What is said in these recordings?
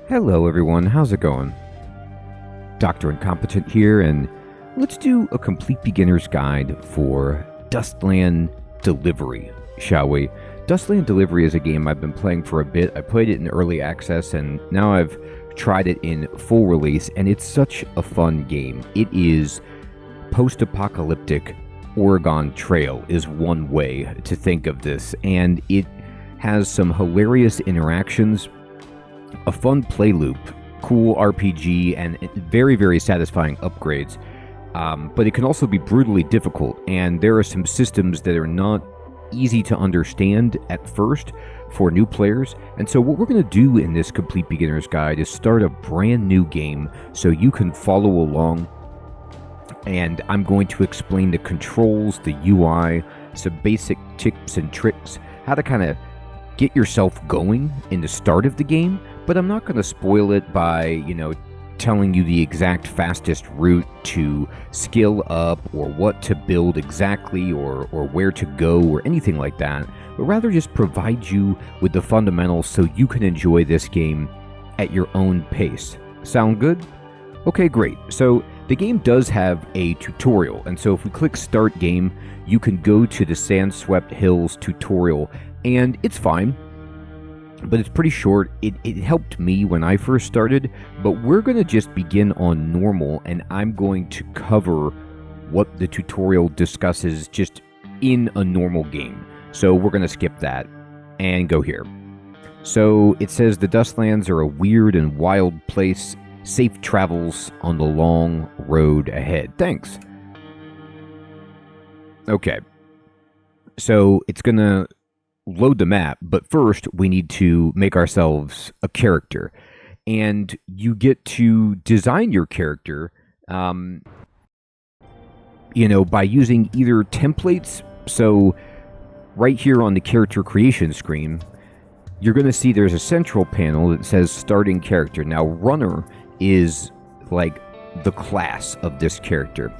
Hello everyone, how's it going? Dr. Incompetent here, and let's do a complete beginner's guide for Dustland Delivery, shall we? Dustland Delivery is a game I've been playing for a bit. I played it in early access, and now I've tried it in full release, and it's such a fun game. It is post-apocalyptic Oregon Trail is one way to think of this, and it has some hilarious interactions, a fun play loop, cool RPG, and very, very satisfying upgrades. But it can also be brutally difficult, and there are some systems that are not easy to understand at first for new players. And so what we're going to do in this complete beginner's guide is start a brand new game so you can follow along. And I'm going to explain the controls, the UI, some basic tips and tricks, how to kind of get yourself going in the start of the game. But I'm not going to spoil it by, telling you the exact fastest route to skill up or what to build exactly or where to go or anything like that, but rather just provide you with the fundamentals so you can enjoy this game at your own pace. Sound good? Okay, great. So the game does have a tutorial, and so if we click Start Game, you can go to the Sandswept Hills tutorial, and it's fine. But it's pretty short. It helped me when I first started, but we're going to just begin on normal, and I'm going to cover what the tutorial discusses just in a normal game. So we're going to skip that and go here. So it says the Dustlands are a weird and wild place. Safe travels on the long road ahead. Thanks. Okay. So it's going to load the map, but first we need to make ourselves a character, and you get to design your character by using either templates. So right here on the character creation screen, you're going to see there's a central panel that says starting character. Now runner is like the class of this character,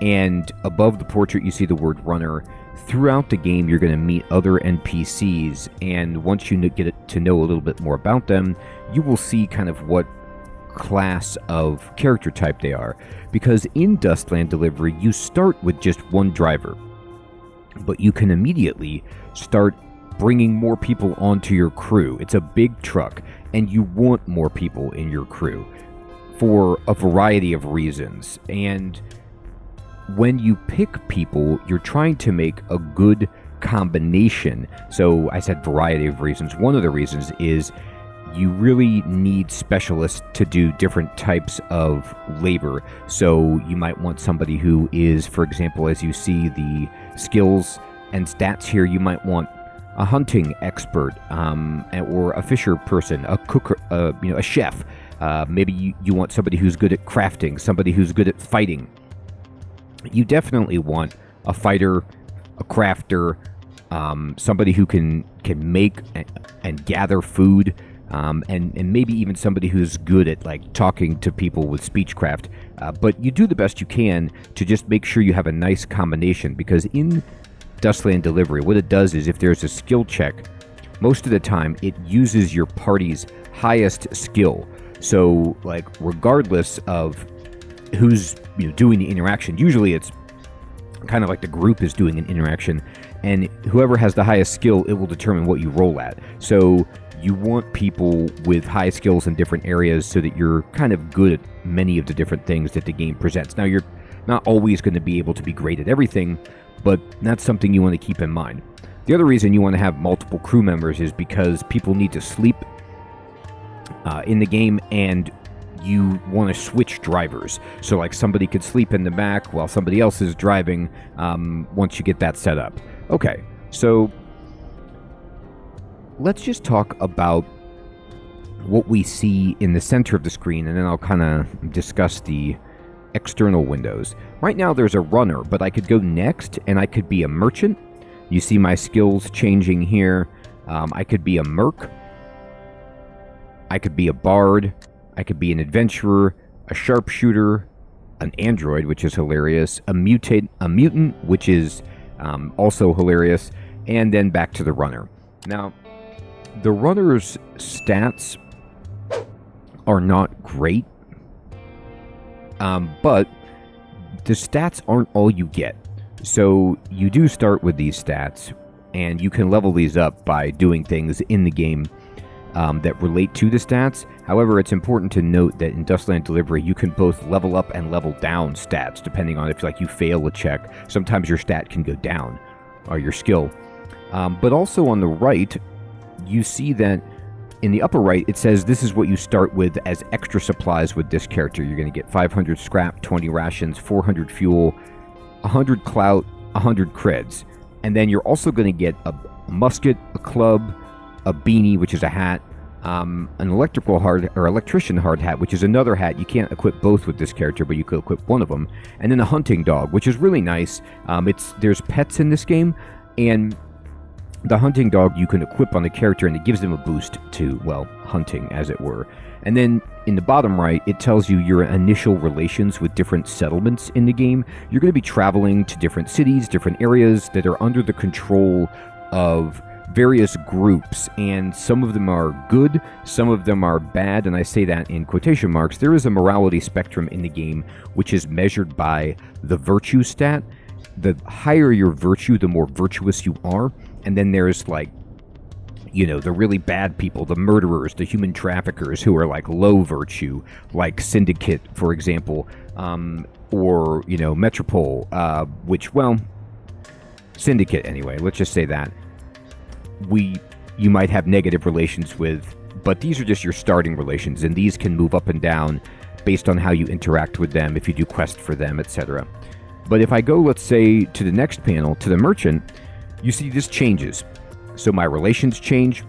and above the portrait you see the word runner. Throughout the game, you're going to meet other NPCs, and once you get to know a little bit more about them, you will see kind of what class of character type they are. Because in Dustland Delivery, you start with just one driver, but you can immediately start bringing more people onto your crew. It's a big truck, and you want more people in your crew for a variety of reasons. And when you pick people, you're trying to make a good combination. So I said variety of reasons. One of the reasons is you really need specialists to do different types of labor. So you might want somebody who is, for example, as you see the skills and stats here, you might want a hunting expert, or a fisher person, a cook, a chef. Maybe you want somebody who's good at crafting, somebody who's good at fighting. You definitely want a fighter, a crafter, somebody who can make and gather food, and maybe even somebody who's good at talking to people with Speechcraft. But you do the best you can to just make sure you have a nice combination, because in Dustland Delivery, what it does is if there's a skill check, most of the time it uses your party's highest skill. So regardless of who's doing the interaction, usually it's kind of like the group is doing an interaction, and whoever has the highest skill, it will determine what you roll at. So you want people with high skills in different areas so that you're kind of good at many of the different things that the game presents. Now, you're not always going to be able to be great at everything, but that's something you want to keep in mind. The other reason you want to have multiple crew members is because people need to sleep in the game, and you want to switch drivers. So somebody could sleep in the back while somebody else is driving, once you get that set up. Okay, so let's just talk about what we see in the center of the screen, and then I'll kind of discuss the external windows. Right now there's a runner, but I could go next and I could be a merchant. You see my skills changing here. I could be a merc. I could be a bard. I could be an adventurer, a sharpshooter, an android, which is hilarious, a mutant, which is also hilarious, and then back to the runner. Now, the runner's stats are not great, but the stats aren't all you get. So you do start with these stats, and you can level these up by doing things in the game that relate to the stats. However, it's important to note that in Dustland Delivery, you can both level up and level down stats, depending on if you fail a check. Sometimes your stat can go down, or your skill. But also on the right, you see that in the upper right, it says this is what you start with as extra supplies with this character. You're going to get 500 scrap, 20 rations, 400 fuel, 100 clout, 100 creds. And then you're also going to get a musket, a club, a beanie, which is a hat, an electrician hard hat, which is another hat. You can't equip both with this character, but you could equip one of them. And then a hunting dog, which is really nice. There's pets in this game, and the hunting dog you can equip on the character, and it gives them a boost to, well, hunting, as it were. And then in the bottom right, it tells you your initial relations with different settlements in the game. You're going to be traveling to different cities, different areas that are under the control of various groups, and some of them are good, some of them are bad, and I say that in quotation marks. There is a morality spectrum in the game which is measured by the virtue stat. The higher your virtue, the more virtuous you are. And then there's the really bad people, the murderers, the human traffickers who are low virtue, like Syndicate, for example, or Metropole, Syndicate anyway, let's just say that. You might have negative relations with, but these are just your starting relations, and these can move up and down based on how you interact with them, if you do quests for them, etc. But if I go, let's say, to the next panel, to the merchant, you see this changes. So my relations change,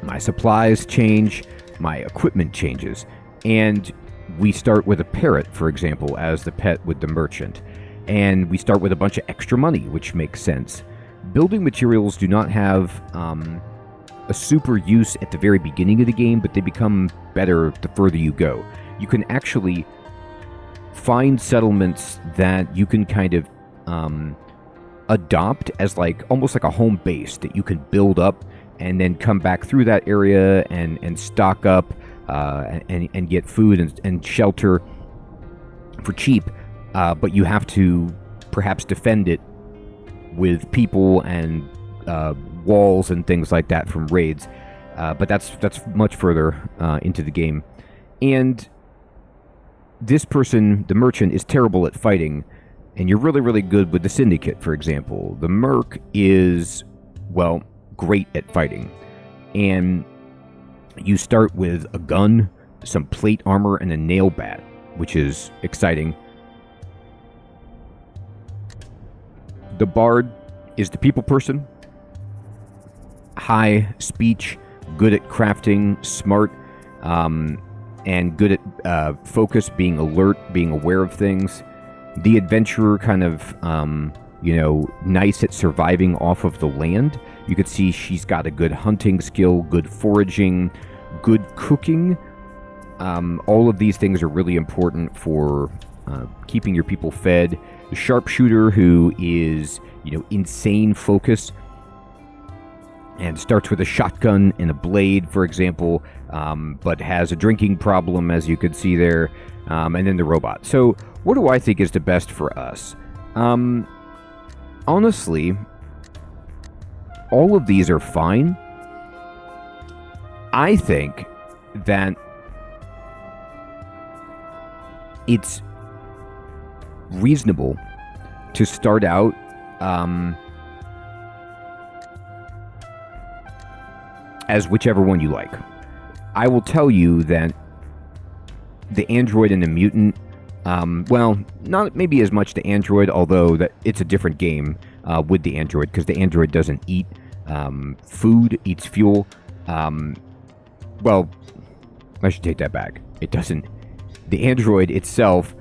my supplies change, my equipment changes, and we start with a parrot, for example, as the pet with the merchant, and we start with a bunch of extra money, which makes sense. Building materials do not have a super use at the very beginning of the game, but they become better the further you go. You can actually find settlements that you can kind of adopt as almost like a home base that you can build up and then come back through that area and stock up and get food and shelter for cheap, but you have to perhaps defend it with people and walls and things like that from raids, but that's much further into the game. And this person, the merchant, is terrible at fighting, and you're really, really good with the Syndicate, for example. The Merc is, well, great at fighting, and you start with a gun, some plate armor, and a nail bat, which is exciting. The Bard is the people person. High speech, good at crafting, smart, and good at focus, being alert, being aware of things. The Adventurer, kind of, nice at surviving off of the land. You could see she's got a good hunting skill, good foraging, good cooking. All of these things are really important for keeping your people fed. The Sharpshooter, who is, insane focus and starts with a shotgun and a blade, for example, but has a drinking problem, as you could see there, and then the Robot. So what do I think is the best for us? Honestly, all of these are fine. I think that it's reasonable to start out as whichever one you like. I will tell you that the android and the mutant, well, not maybe as much the android, although that it's a different game with the android, because the android doesn't eat food, eats fuel. Well, I should take that back. It doesn't. The android itself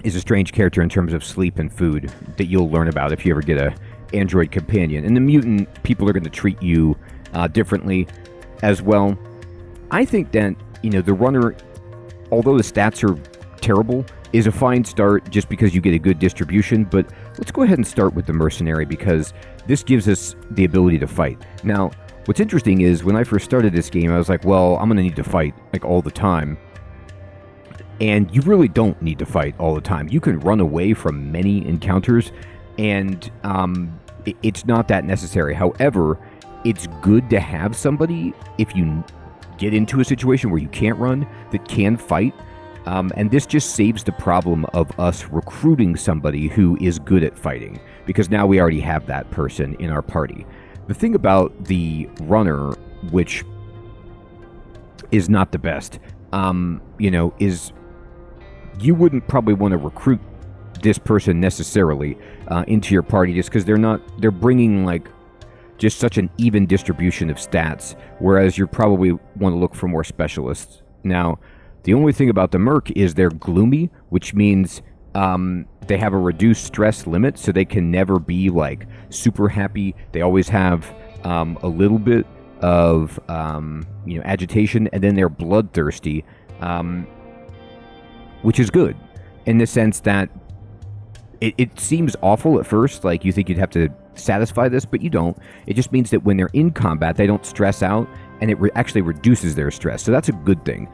is a strange character in terms of sleep and food that you'll learn about if you ever get a android companion. And the mutant, people are going to treat you differently as well. I think that, the runner, although the stats are terrible, is a fine start just because you get a good distribution. But let's go ahead and start with the mercenary, because this gives us the ability to fight. Now, What's interesting is when I first started this game, I was like, well, I'm going to need to fight like all the time. And you really don't need to fight all the time. You can run away from many encounters, and it's not that necessary. However, it's good to have somebody, if you get into a situation where you can't run, that can fight. And this just saves the problem of us recruiting somebody who is good at fighting, because now we already have that person in our party. The thing about the runner, which is not the best, is you wouldn't probably want to recruit this person necessarily into your party, just because they're bringing like just such an even distribution of stats, whereas you probably want to look for more specialists. Now, the only thing about the Merc is they're gloomy, which means they have a reduced stress limit, so they can never be like super happy. They always have a little bit of agitation, and then they're bloodthirsty, which is good in the sense that it seems awful at first, like you think you'd have to satisfy this, but you don't. It just means that when they're in combat, they don't stress out, and it actually reduces their stress, so that's a good thing.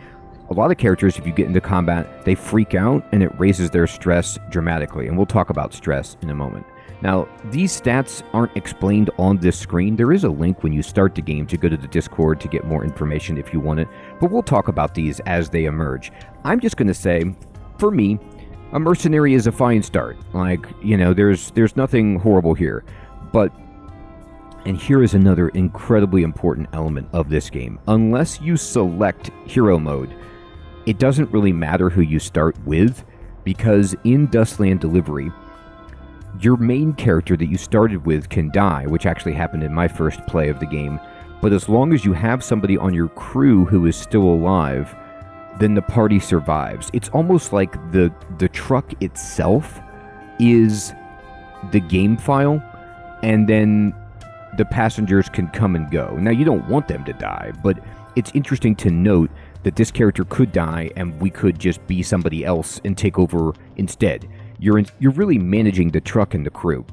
A lot of characters, if you get into combat, they freak out, and it raises their stress dramatically, and we'll talk about stress in a moment. Now, these stats aren't explained on this screen. There is a link when you start the game to go to the Discord to get more information if you want it, but we'll talk about these as they emerge. I'm just going to say, for me, a mercenary is a fine start. Like, there's nothing horrible here. But, and here is another incredibly important element of this game. Unless you select hero mode, it doesn't really matter who you start with, because in Dustland Delivery, your main character that you started with can die, which actually happened in my first play of the game. But as long as you have somebody on your crew who is still alive, then the party survives. It's almost like the truck itself is the game file, and then the passengers can come and go. Now, you don't want them to die, but it's interesting to note that this character could die, and we could just be somebody else and take over instead. You're really managing the truck and the crew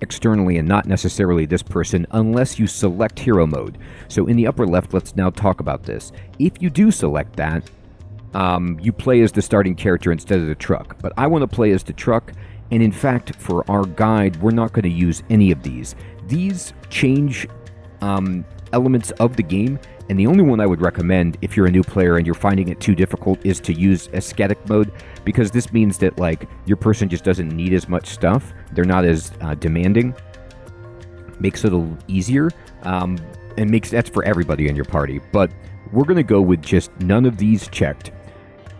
externally, and not necessarily this person, unless you select hero mode. So in the upper left, let's now talk about this. If you do select that, you play as the starting character instead of the truck. But I want to play as the truck, and in fact, for our guide, we're not going to use any of these. These change elements of the game, and the only one I would recommend if you're a new player and you're finding it too difficult is to use ascetic mode, because this means that like your person just doesn't need as much stuff. They're not as demanding. Makes it a little easier, and that's for everybody in your party. But we're going to go with just none of these checked,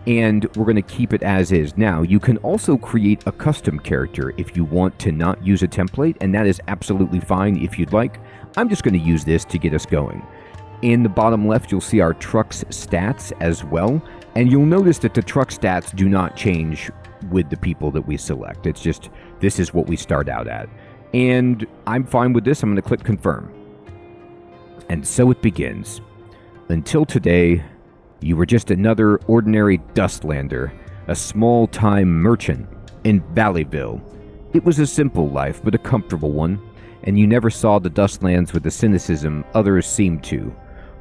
and we're going to keep it as is. Now, you can also create a custom character if you want to not use a template, and that is absolutely fine if you'd like. I'm just going to use this to get us going. In the bottom left, you'll see our truck's stats as well, and you'll notice that the truck stats do not change with the people that we select. It's just, this is what we start out at. And I'm fine with this. I'm going to click confirm. And so it begins. Until today, you were just another ordinary Dustlander, a small-time merchant in Valleyville. It was a simple life, but a comfortable one, and you never saw the Dustlands with the cynicism others seemed to.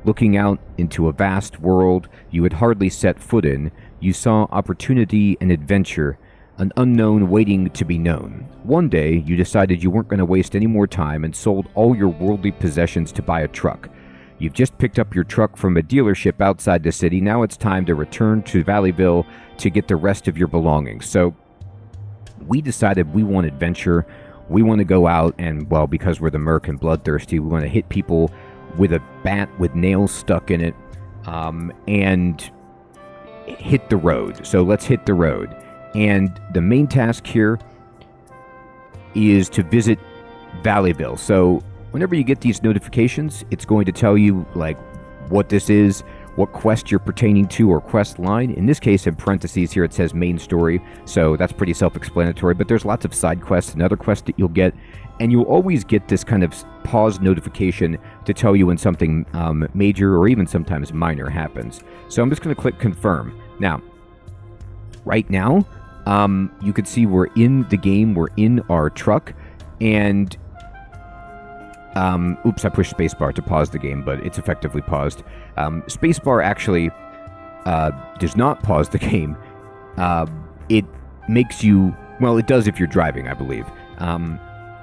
Looking out into a vast world you had hardly set foot in, you saw opportunity and adventure, an unknown waiting to be known. One day, you decided you weren't going to waste any more time and sold all your worldly possessions to buy a truck. You've just picked up your truck from a dealership outside the city. Now it's time to return to Valleyville to get the rest of your belongings. So, we decided we want adventure. We want to go out and, well, because we're the Merc and bloodthirsty, we want to hit people with a bat with nails stuck in it, and hit the road. So let's hit the road. And the main task here is to visit Valleyville. So whenever you get these notifications, it's going to tell you like what this is, what quest you're pertaining to, or quest line. In this case, in parentheses here, it says main story, so that's pretty self-explanatory, but there's lots of side quests and other quests that you'll get, and you'll always get this kind of pause notification to tell you when something major or even sometimes minor happens. So I'm just going to click confirm. Now, right now, you can see we're in the game, we're in our truck, and Oops, I pushed spacebar to pause the game, but it's effectively paused. Spacebar actually does not pause the game. It makes you, well, it does if you're driving, I believe.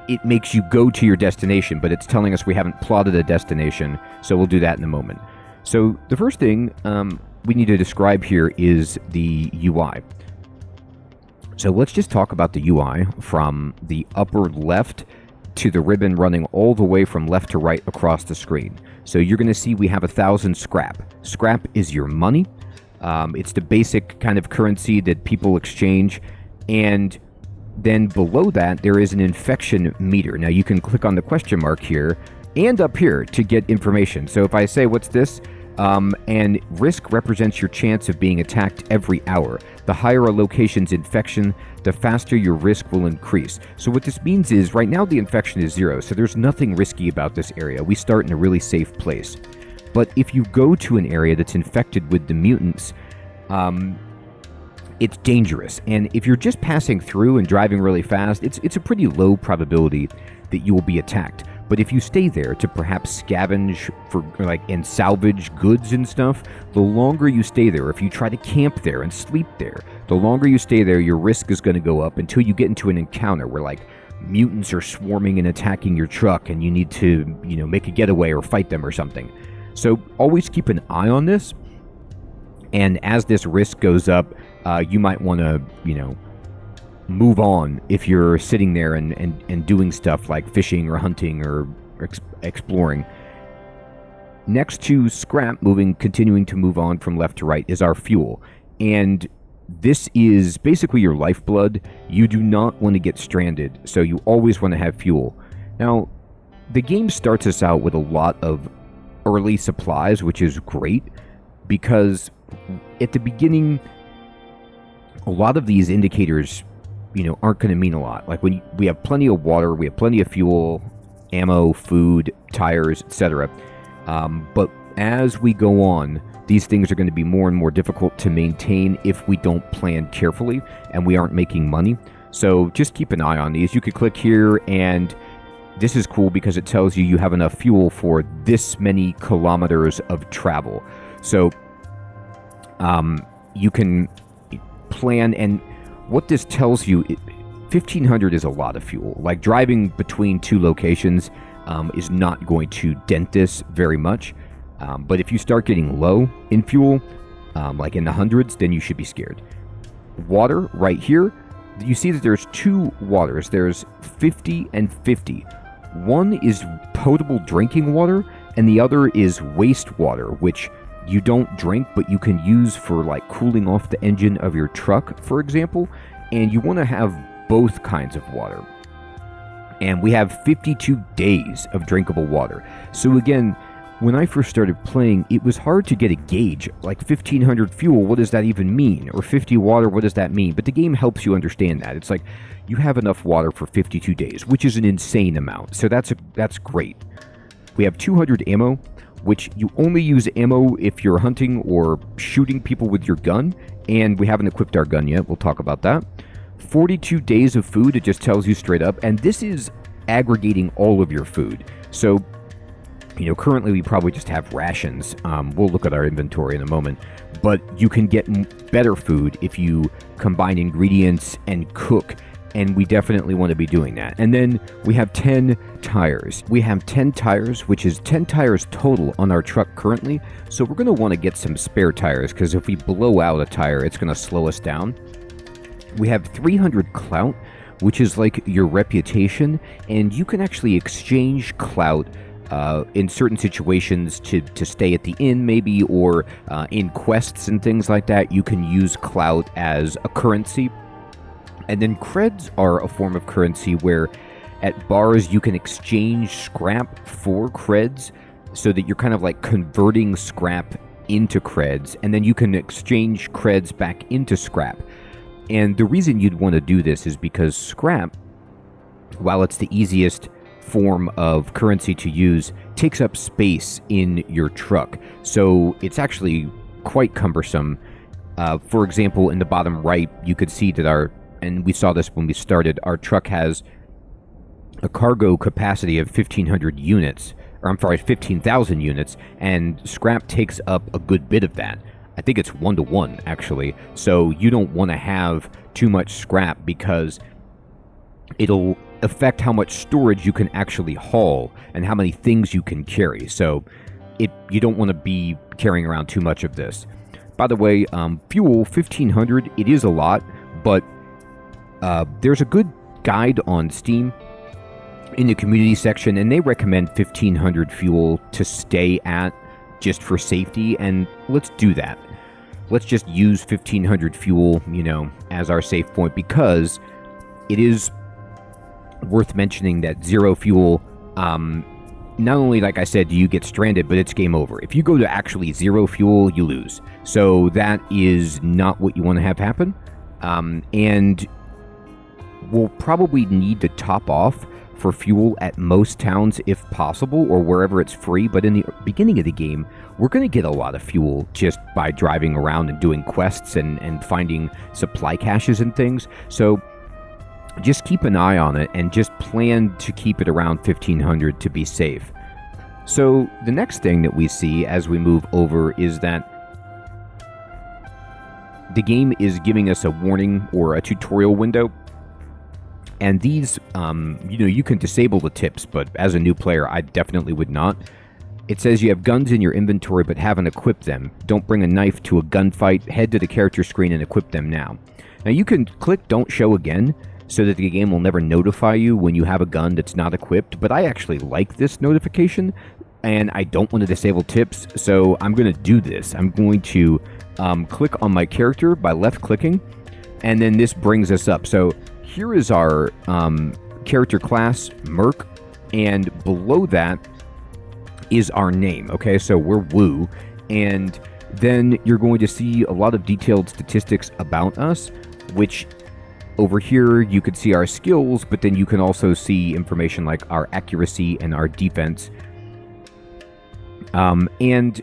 It makes you go to your destination, but it's telling us we haven't plotted a destination, so we'll do that in a moment. So the first thing we need to describe here is the UI. So let's just talk about the UI from the upper left to the ribbon running all the way from left to right across the screen. So you're going to see we have 1,000 scrap. Scrap is your money. It's the basic kind of currency that people exchange. And then below that, there is an infection meter. Now you can click on the question mark here and up here to get information. So if I say, what's this? And risk represents your chance of being attacked every hour. The higher a location's infection, the faster your risk will increase. So what this means is, right now the infection is 0, so there's nothing risky about this area. We start in a really safe place. But if you go to an area that's infected with the mutants, it's dangerous. And if you're just passing through and driving really fast, it's a pretty low probability that you will be attacked. But if you stay there to perhaps scavenge for and salvage goods and stuff, the longer you stay there, if you try to camp there and sleep there, the longer you stay there, your risk is going to go up until you get into an encounter where mutants are swarming and attacking your truck and you need to, make a getaway or fight them or something. So always keep an eye on this. And as this risk goes up, you might want to, move on if you're sitting there and doing stuff like fishing or hunting or exploring. Next to scrap, continuing to move on from left to right, is our fuel. And this is basically your lifeblood. You do not want to get stranded, so you always want to have fuel. Now, the game starts us out with a lot of early supplies, which is great, because at the beginning, a lot of these indicators aren't going to mean a lot. Like when we have plenty of water, we have plenty of fuel, ammo, food, tires, etc. But as we go on, these things are going to be more and more difficult to maintain if we don't plan carefully and we aren't making money. So just keep an eye on these. You could click here, and this is cool because it tells you have enough fuel for this many kilometers of travel. So you can plan, and what this tells you, 1,500 is a lot of fuel. Like driving between two locations is not going to dent this very much. But if you start getting low in fuel, like in the hundreds, then you should be scared. Water right here, you see that there's two waters. There's 50 and 50. One is potable drinking water, and the other is wastewater, which you don't drink, but you can use for cooling off the engine of your truck, for example. And you want to have both kinds of water. And we have 52 days of drinkable water. So again, when I first started playing, it was hard to get a gauge. 1,500 fuel, what does that even mean? Or 50 water, what does that mean? But the game helps you understand that. It's you have enough water for 52 days, which is an insane amount. So that's great. We have 200 ammo, which you only use ammo if you're hunting or shooting people with your gun, and we haven't equipped our gun yet. We'll talk about that. 42 days of food, it just tells you straight up, and this is aggregating all of your food. So, currently we probably just have rations. We'll look at our inventory in a moment, but you can get better food if you combine ingredients and cook. And we definitely want to be doing that. And then we have 10 tires. We have 10 tires, which is 10 tires total on our truck currently. So we're going to want to get some spare tires, because if we blow out a tire, it's going to slow us down. We have 300 clout, which is your reputation. And you can actually exchange clout in certain situations to stay at the inn maybe, or in quests and things like that. You can use clout as a currency. And then creds are a form of currency where at bars you can exchange scrap for creds, so that you're kind of converting scrap into creds, and then you can exchange creds back into scrap. And the reason you'd want to do this is because scrap, while it's the easiest form of currency to use, takes up space in your truck. So it's actually quite cumbersome. For example, in the bottom right, you could see that and we saw this when we started, our truck has a cargo capacity of 1,500 units, or I'm sorry, 15,000 units, and scrap takes up a good bit of that. I think it's 1-to-1, actually. So you don't want to have too much scrap because it'll affect how much storage you can actually haul and how many things you can carry. So you don't want to be carrying around too much of this. By the way, fuel, 1,500, it is a lot, but there's a good guide on Steam in the community section, and they recommend 1,500 fuel to stay at just for safety, and let's do that. Let's just use 1,500 fuel, as our safe point, because it is worth mentioning that 0 fuel, not only, like I said, do you get stranded, but it's game over. If you go to actually 0 fuel, you lose. So that is not what you want to have happen. And we'll probably need to top off for fuel at most towns if possible, or wherever it's free. But in the beginning of the game, we're going to get a lot of fuel just by driving around and doing quests and finding supply caches and things. So just keep an eye on it and just plan to keep it around 1,500 to be safe. So the next thing that we see as we move over is that the game is giving us a warning or a tutorial window. And these, you can disable the tips, but as a new player, I definitely would not. It says you have guns in your inventory but haven't equipped them. Don't bring a knife to a gunfight. Head to the character screen and equip them now. Now you can click Don't Show Again so that the game will never notify you when you have a gun that's not equipped. But I actually like this notification, and I don't want to disable tips, so I'm going to do this. I'm going to click on my character by left-clicking, and then this brings us up. So here is our character class, Merc, and below that is our name. Okay, so we're Woo, and then you're going to see a lot of detailed statistics about us, which over here you could see our skills, but then you can also see information like our accuracy and our defense. And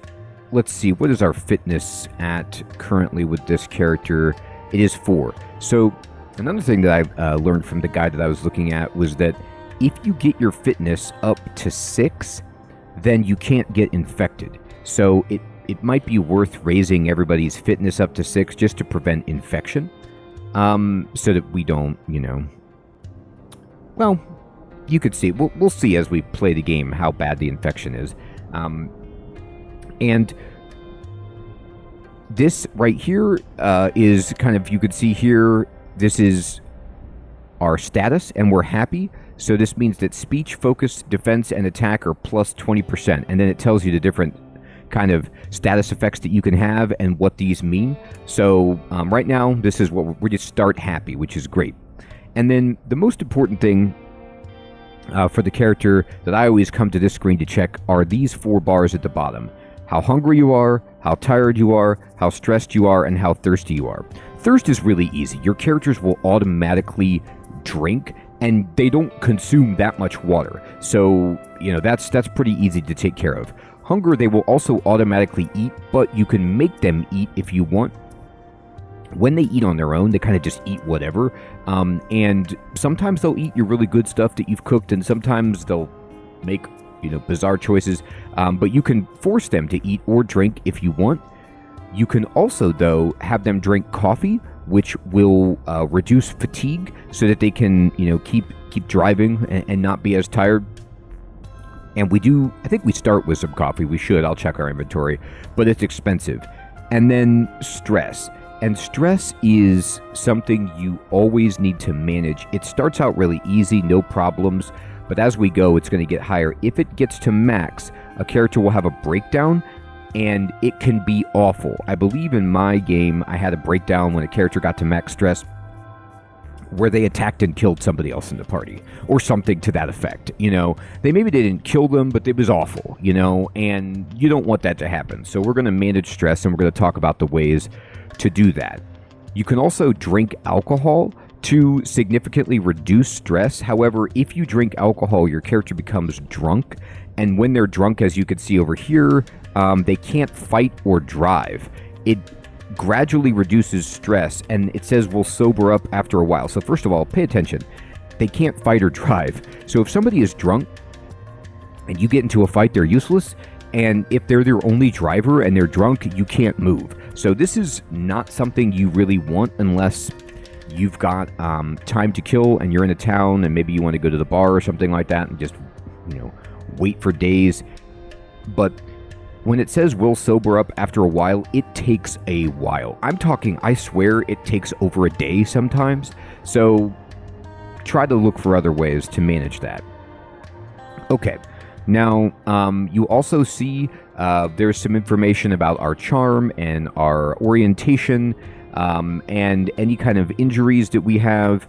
let's see, what is our fitness at currently with this character? It is 4. So another thing that I learned from the guide that I was looking at was that if you get your fitness up to 6, then you can't get infected. So it might be worth raising everybody's fitness up to 6 just to prevent infection. So that we don't, well, you could see, we'll see as we play the game how bad the infection is. And this right here is kind of, you could see here, this is our status, and we're happy. So this means that speech, focus, defense, and attack are plus 20%. And then it tells you the different kind of status effects that you can have and what these mean. So right now, this is what we just start happy, which is great. And then the most important thing for the character that I always come to this screen to check are these 4 bars at the bottom. How hungry you are, how tired you are, how stressed you are, and how thirsty you are. Thirst is really easy. Your characters will automatically drink, and they don't consume that much water. So, that's pretty easy to take care of. Hunger, they will also automatically eat, but you can make them eat if you want. When they eat on their own, they kind of just eat whatever. And sometimes they'll eat your really good stuff that you've cooked, and sometimes they'll make, bizarre choices. But you can force them to eat or drink if you want. You can also, though, have them drink coffee, which will reduce fatigue so that they can, keep driving and not be as tired. And I think we start with some coffee. We should. I'll check our inventory. But it's expensive. And then stress. And stress is something you always need to manage. It starts out really easy, no problems. But as we go, it's going to get higher. If it gets to max, a character will have a breakdown. And it can be awful. I believe in my game, I had a breakdown when a character got to max stress where they attacked and killed somebody else in the party, or something to that effect. They didn't kill them, but it was awful, and you don't want that to happen. So we're going to manage stress, and we're going to talk about the ways to do that. You can also drink alcohol to significantly reduce stress. However, if you drink alcohol, your character becomes drunk, and when they're drunk, as you can see over here, they can't fight or drive. It gradually reduces stress, and it says will sober up after a while. So first of all, pay attention. they can't fight or drive. So if somebody is drunk and you get into a fight, they're useless. And if they're their only driver and they're drunk, you can't move. So this is not something you really want unless you've got time to kill and you're in a town and maybe you want to go to the bar or something like that and just, wait for days. But when it says will sober up after a while, it takes a while. I swear it takes over a day sometimes. So try to look for other ways to manage that. Okay. Now, you also see there's some information about our charm and our orientation and any kind of injuries that we have.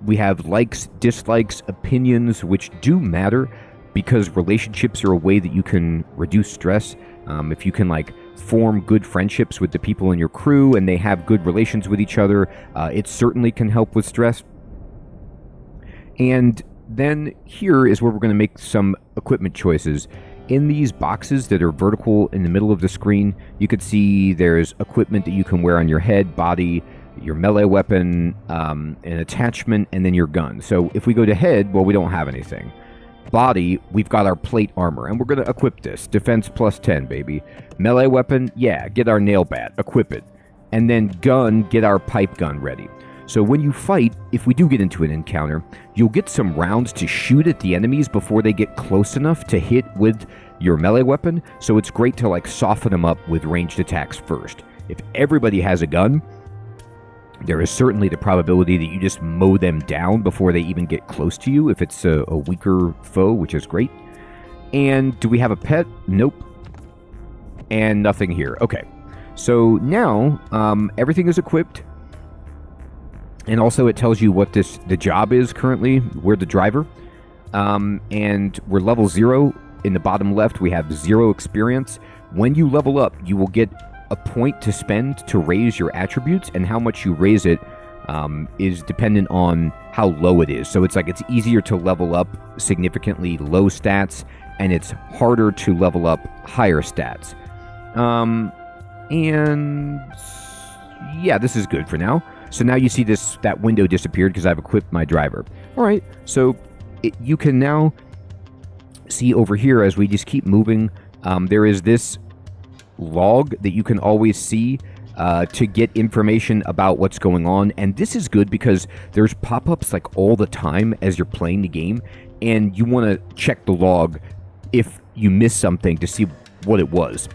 We have likes, dislikes, opinions, which do matter because relationships are a way that you can reduce stress. If you can form good friendships with the people in your crew and they have good relations with each other, it certainly can help with stress. And then here is where we're going to make some equipment choices. In these boxes that are vertical in the middle of the screen, you could see there's equipment that you can wear on your head, body, your melee weapon, an attachment, and then your gun. So if we go to head, well, we don't have anything. Body, we've got our plate armor, and we're going to equip this. Defense plus 10, baby. Melee weapon, yeah, get our nail bat, equip it. And then gun, get our pipe gun ready. So when you fight, if we do get into an encounter, you'll get some rounds to shoot at the enemies before they get close enough to hit with your melee weapon. So it's great to soften them up with ranged attacks first. If everybody has a gun, there is certainly the probability that you just mow them down before they even get close to you if it's a weaker foe, which is great. And do we have a pet? Nope. And nothing here. Okay. So now everything is equipped. And also it tells you what the job is currently. We're the driver. And we're level 0. In the bottom left, we have 0 experience. When you level up, you will get a point to spend to raise your attributes. And how much you raise it is dependent on how low it is. So it's easier to level up significantly low stats. And it's harder to level up higher stats. And yeah, this is good for now. So now you see that window disappeared because I've equipped my driver. All right, so you can now see over here as we just keep moving, there is this log that you can always see to get information about what's going on. And this is good because there's pop-ups all the time as you're playing the game, and you want to check the log if you miss something to see what it was.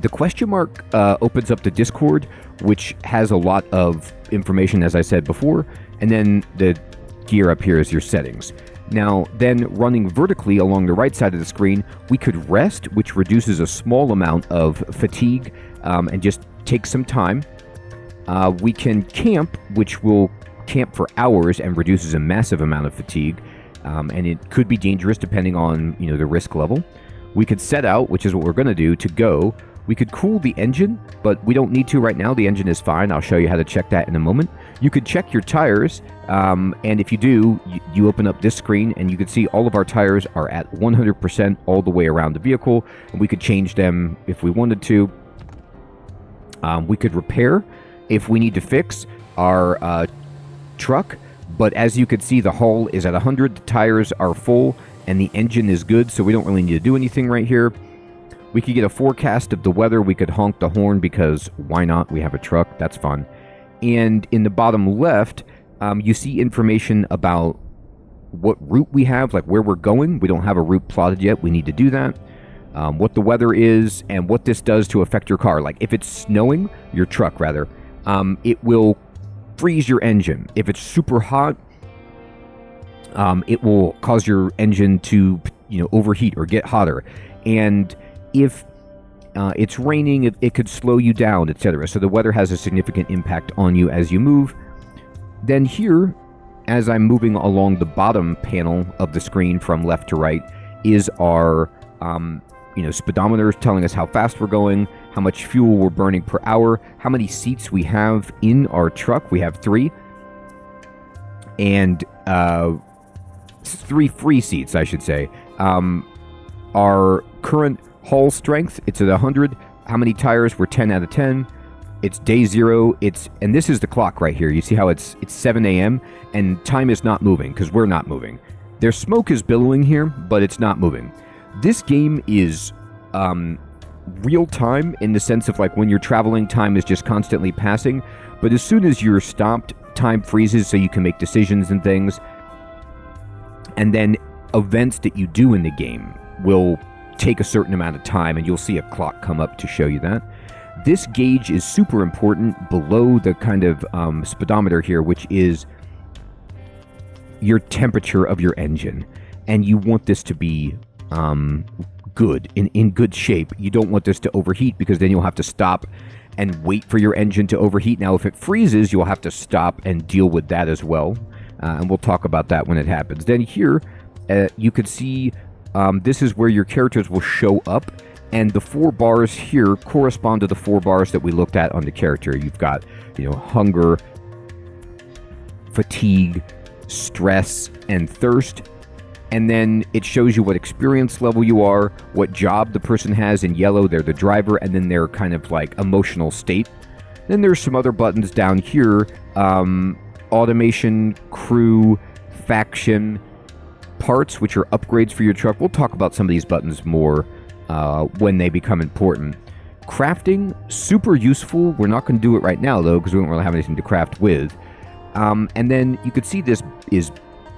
The question mark opens up the Discord, which has a lot of information, as I said before, and then the gear up here is your settings. Now, then running vertically along the right side of the screen, we could rest, which reduces a small amount of fatigue and just take some time. We can camp, which will camp for hours and reduces a massive amount of fatigue, and it could be dangerous depending on the risk level. We could set out, which is what we're going to do, to go. We could cool the engine, but we don't need to right now. The engine is fine. I'll show you how to check that in a moment. You could check your tires, and if you do, you open up this screen, and you can see all of our tires are at 100% all the way around the vehicle, and we could change them if we wanted to. We could repair if we need to fix our truck, but as you can see, the hull is at 100, the tires are full, and the engine is good, so we don't really need to do anything right here. We could get a forecast of the weather. We could honk the horn because why not? We have a truck. That's fun. And in the bottom left, you see information about what route we have, where we're going. We don't have a route plotted yet. We need to do that. What the weather is and what this does to affect your car. If it's snowing, your truck rather, it will freeze your engine. If it's super hot, it will cause your engine to overheat or get hotter. And if it's raining, it could slow you down, etc. So the weather has a significant impact on you as you move. Then here, as I'm moving along the bottom panel of the screen from left to right, is our speedometer telling us how fast we're going, how much fuel we're burning per hour, how many seats we have in our truck. We have 3. And 3 free seats, I should say. Our current hull strength, it's at 100. How many tires? We're 10 out of 10. It's day 0. And this is the clock right here. You see how it's 7 a.m. and time is not moving because we're not moving. Their smoke is billowing here, but it's not moving. This game is real time in the sense of like when you're traveling, time is just constantly passing. But as soon as you're stopped, time freezes so you can make decisions and things. And then events that you do in the game will take a certain amount of time, and you'll see a clock come up to show you that. This gauge is super important below the kind of speedometer here, which is your temperature of your engine. And you want this to be good, in good shape. You don't want this to overheat because then you'll have to stop and wait for your engine to overheat. Now, if it freezes, you'll have to stop and deal with that as well. And we'll talk about that when it happens. Then here, you could see this is where your characters will show up. And the 4 bars here correspond to the 4 bars that we looked at on the character. You've got, hunger, fatigue, stress, and thirst. And then it shows you what experience level you are, what job the person has. In yellow, they're the driver, and then their kind of like emotional state. Then there's some other buttons down here. Automation, crew, faction, parts, which are upgrades for your truck. We'll talk about some of these buttons more when they become important. Crafting, super useful. We're not going to do it right now, though, because we don't really have anything to craft with. And then you could see this is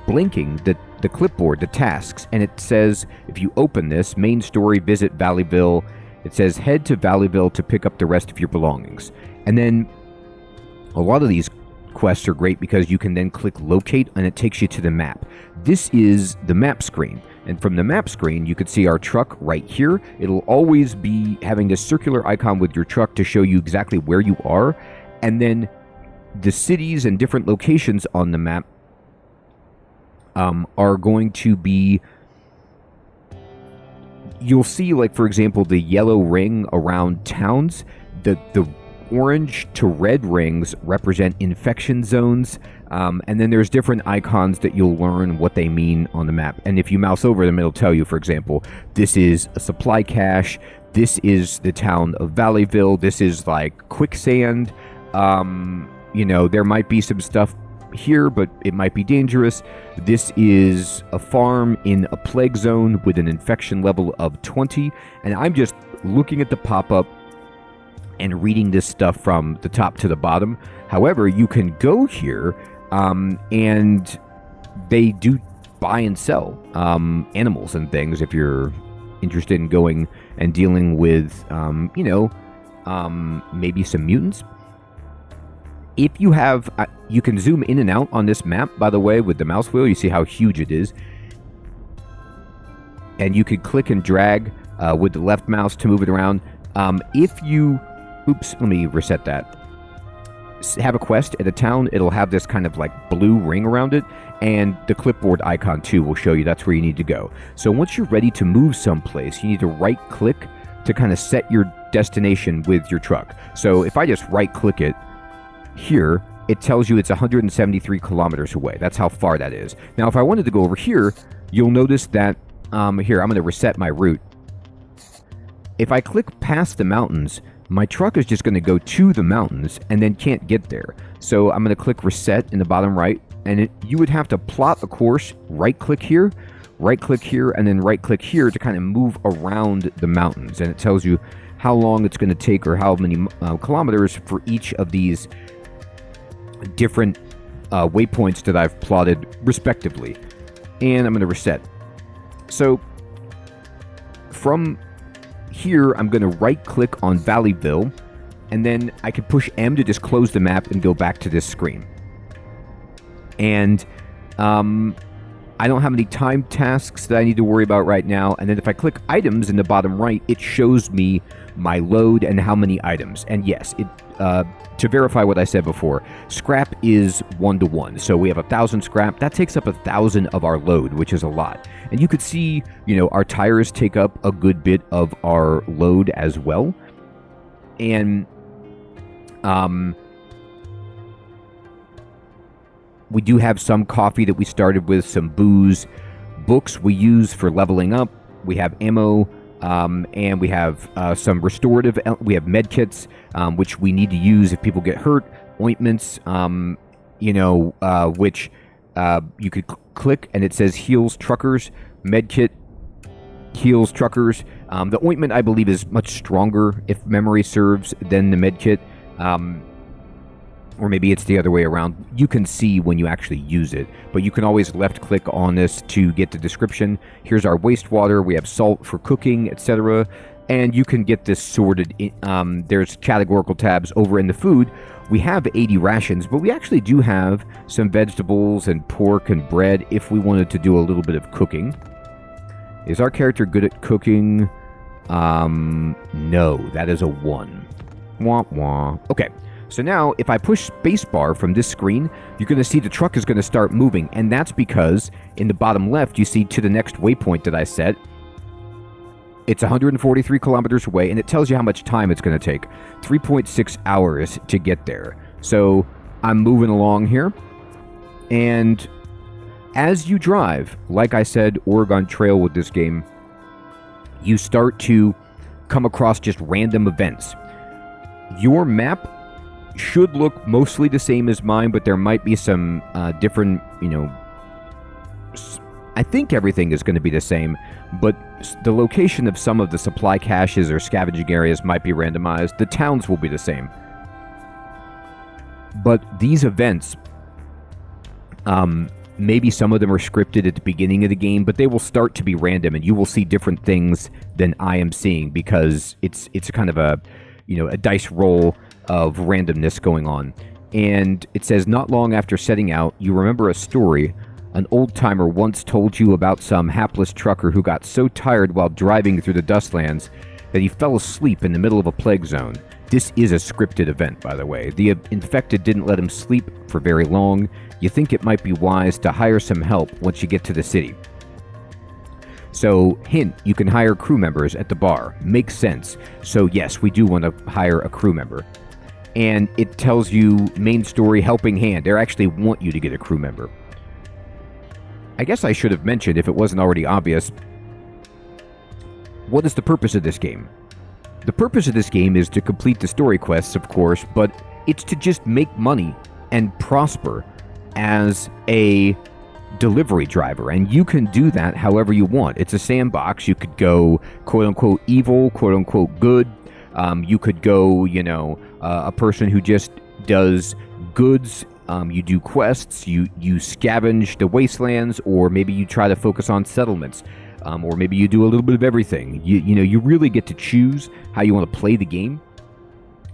blinking, the clipboard, the tasks, and it says, if you open this, main story, visit Valleyville, it says head to Valleyville to pick up the rest of your belongings. And then a lot of these quests are great because you can then click locate and it takes you to the map. This is the map screen. And from the map screen, you could see our truck right here. It'll always be having this circular icon with your truck to show you exactly where you are. And then the cities and different locations on the map are going to be, you'll see, like, for example, the yellow ring around towns. The orange to red rings represent infection zones. And then there's different icons that you'll learn what they mean on the map. And if you mouse over them, it'll tell you, for example, this is a supply cache. This is the town of Valleyville. This is like quicksand. There might be some stuff here, but it might be dangerous. This is a farm in a plague zone with an infection level of 20. And I'm just looking at the pop-up and reading this stuff from the top to the bottom. However, you can go here and they do buy and sell animals and things if you're interested in going and dealing with, maybe some mutants. If you have, you can zoom in and out on this map, by the way, with the mouse wheel. You see how huge it is. And you could click and drag with the left mouse to move it around. If you, let me reset that. Have a quest at a town, it'll have this kind of like blue ring around it, and the clipboard icon too will show you that's where you need to go. So once you're ready to move someplace, you need to right click to kind of set your destination with your truck. So if I just right click it here, it tells you it's 173 kilometers away. That's how far that is. Now if I wanted to go over here, you'll notice that here, I'm going to reset my route. If I click past the mountains, my truck is just going to go to the mountains and then can't get there. So I'm going to click reset in the bottom right, and you would have to plot a course, right click here, and then right click here to kind of move around the mountains. And it tells you how long it's going to take or how many kilometers for each of these different waypoints that I've plotted respectively. And I'm going to reset. So from here, I'm going to right-click on Valleyville, and then I can push M to just close the map and go back to this screen. And I don't have any time tasks that I need to worry about right now. And then if I click items in the bottom right, it shows me my load and how many items. And yes, to verify what I said before, scrap is 1-to-1. So we have 1,000 scrap. That takes up 1,000 of our load, which is a lot. And you could see, our tires take up a good bit of our load as well. And we do have some coffee that we started with, some booze, books we use for leveling up. We have ammo, And we have some restorative. We have med kits, which we need to use if people get hurt. Ointments, which you could click and it says heals truckers. Med kit heals truckers. The ointment, I believe, is much stronger, if memory serves, than the med kit. Or maybe it's the other way around. You can see when you actually use it, but you can always left click on this to get the description. Here's our wastewater. We have salt for cooking, etc. And you can get this sorted. There's categorical tabs over in the food. We have 80 rations, but we actually do have some vegetables and pork and bread if we wanted to do a little bit of cooking. Is our character good at cooking? No, that is a 1. Wah, wah. Okay. So now, if I push spacebar from this screen, you're going to see the truck is going to start moving, and that's because in the bottom left, you see to the next waypoint that I set, it's 143 kilometers away, and it tells you how much time it's going to take. 3.6 hours to get there. So I'm moving along here, and as you drive, like I said, Oregon Trail with this game, you start to come across just random events. Your map should look mostly the same as mine, but there might be some different, I think everything is going to be the same, but the location of some of the supply caches or scavenging areas might be randomized. The towns will be the same. But these events, maybe some of them are scripted at the beginning of the game, but they will start to be random, and you will see different things than I am seeing because it's a kind of a dice roll of randomness going on. And it says, not long after setting out, you remember a story. An old-timer once told you about some hapless trucker who got so tired while driving through the Dustlands that he fell asleep in the middle of a plague zone. This is a scripted event, by the way. The infected didn't let him sleep for very long. You think it might be wise to hire some help once you get to the city. So, hint, you can hire crew members at the bar. Makes sense. So yes, we do want to hire a crew member. And it tells you, main story, helping hand. They actually want you to get a crew member. I guess I should have mentioned, if it wasn't already obvious, what is the purpose of this game? The purpose of this game is to complete the story quests, of course, but it's to just make money and prosper as a delivery driver, and you can do that however you want. It's a sandbox. You could go quote-unquote evil, quote-unquote good. You could go, a person who just does goods. You do quests. You scavenge the wastelands, or maybe you try to focus on settlements, or maybe you do a little bit of everything. You really get to choose how you want to play the game.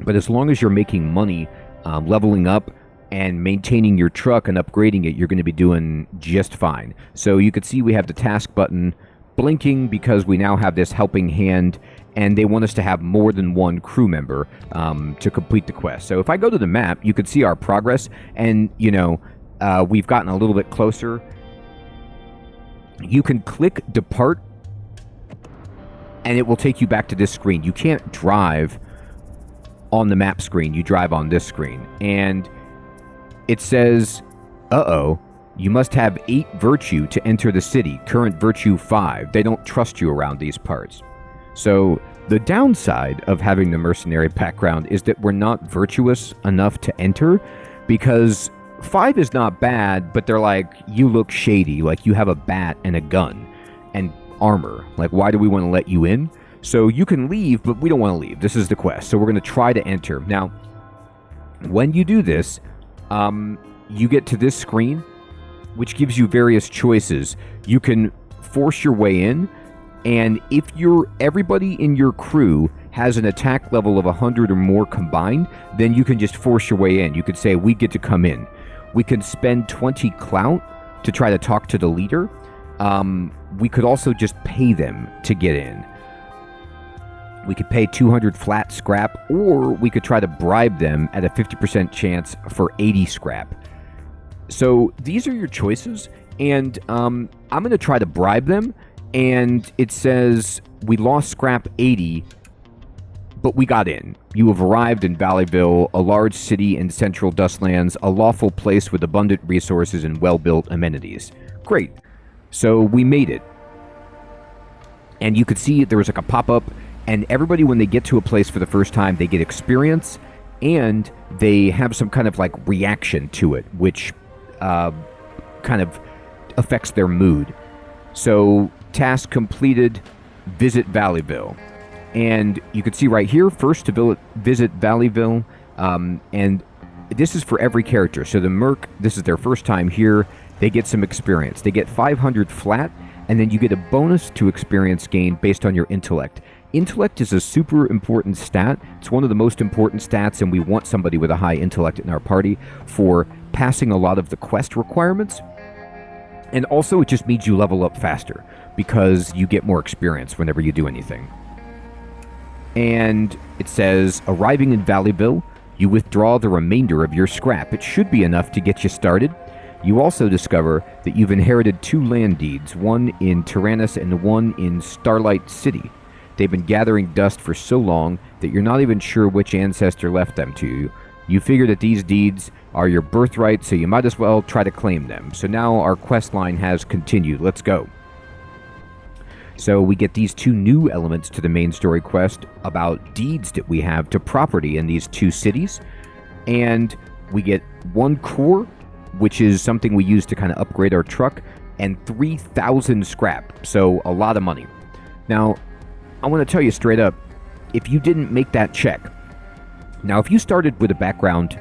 But as long as you're making money, leveling up, and maintaining your truck and upgrading it, you're going to be doing just fine. So you could see we have the task button blinking because we now have this helping hand, and they want us to have more than one crew member to complete the quest. So if I go to the map, you can see our progress, and we've gotten a little bit closer. You can click depart, and it will take you back to this screen. You can't drive on the map screen. You drive on this screen, and it says, you must have 8 virtue to enter the city. Current virtue 5. They don't trust you around these parts. So the downside of having the mercenary background is that we're not virtuous enough to enter, because 5 is not bad, but they're like, you look shady, like you have a bat and a gun and armor. Like, why do we want to let you in? So you can leave, but we don't want to leave. This is the quest. So we're going to try to enter. Now, when you do this, you get to this screen, which gives you various choices. You can force your way in, and if everybody in your crew has an attack level of 100 or more combined, then you can just force your way in. You could say, we get to come in. We can spend 20 clout to try to talk to the leader. We could also just pay them to get in. We could pay 200 flat scrap, or we could try to bribe them at a 50% chance for 80 scrap. So these are your choices, and I'm going to try to bribe them, and it says we lost scrap 80, but we got in. You have arrived in Valleyville, a large city in central Dustlands, a lawful place with abundant resources and well-built amenities. Great. So we made it. And you could see there was like a pop-up, and everybody, when they get to a place for the first time, they get experience, and they have some kind of like reaction to it, which kind of affects their mood. So, task completed, visit Valleyville. And you can see right here, first to visit Valleyville, and this is for every character. So the Merc, this is their first time here, they get some experience. They get 500 flat, and then you get a bonus to experience gain based on your intellect. Intellect is a super important stat. It's one of the most important stats, and we want somebody with a high intellect in our party for passing a lot of the quest requirements. And also, it just means you level up faster, because you get more experience whenever you do anything. And it says, arriving in Valleyville, you withdraw the remainder of your scrap. It should be enough to get you started. You also discover that you've inherited 2 land deeds, one in Tyrannus and one in Starlight City. They've been gathering dust for so long that you're not even sure which ancestor left them to you. You figure that these deeds are your birthright, so you might as well try to claim them. So now our quest line has continued. Let's go. So we get these 2 new elements to the main story quest about deeds that we have to property in these 2 cities. And we get 1 core, which is something we use to kind of upgrade our truck, and 3,000 scrap. So a lot of money. Now, I want to tell you straight up, if you didn't make that check, now if you started with a background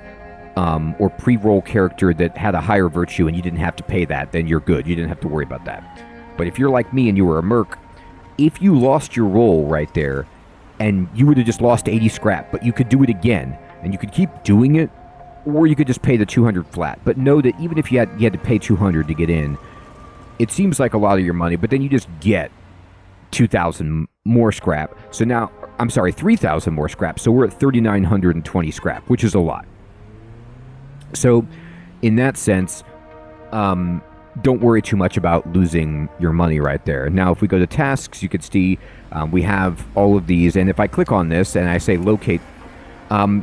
or pre-roll character that had a higher virtue and you didn't have to pay that, then you're good. You didn't have to worry about that. But if you're like me and you were a Merc, if you lost your roll right there, and you would have just lost 80 scrap, but you could do it again, and you could keep doing it, or you could just pay the 200 flat. But know that even if you had to pay 200 to get in, it seems like a lot of your money, but then you just get 2,000 more scrap. So now, I'm sorry, 3,000 more scrap. So we're at 3,920 scrap, which is a lot. So in that sense, don't worry too much about losing your money right there. Now, if we go to tasks, you can see we have all of these. And if I click on this and I say locate,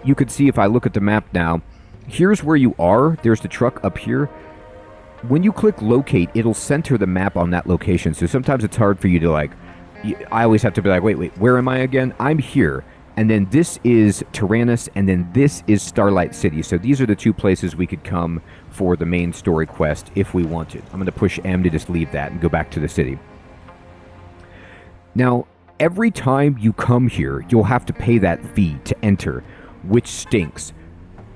you could see if I look at the map now, here's where you are. There's the truck up here. When you click locate, it'll center the map on that location. So sometimes it's hard for you to like, I always have to be like, wait, where am I again? I'm here. And then this is Tyrannus, and then this is Starlight City. So these are the 2 places we could come for the main story quest if we wanted. I'm going to push M to just leave that and go back to the city. Now, every time you come here, you'll have to pay that fee to enter, which stinks.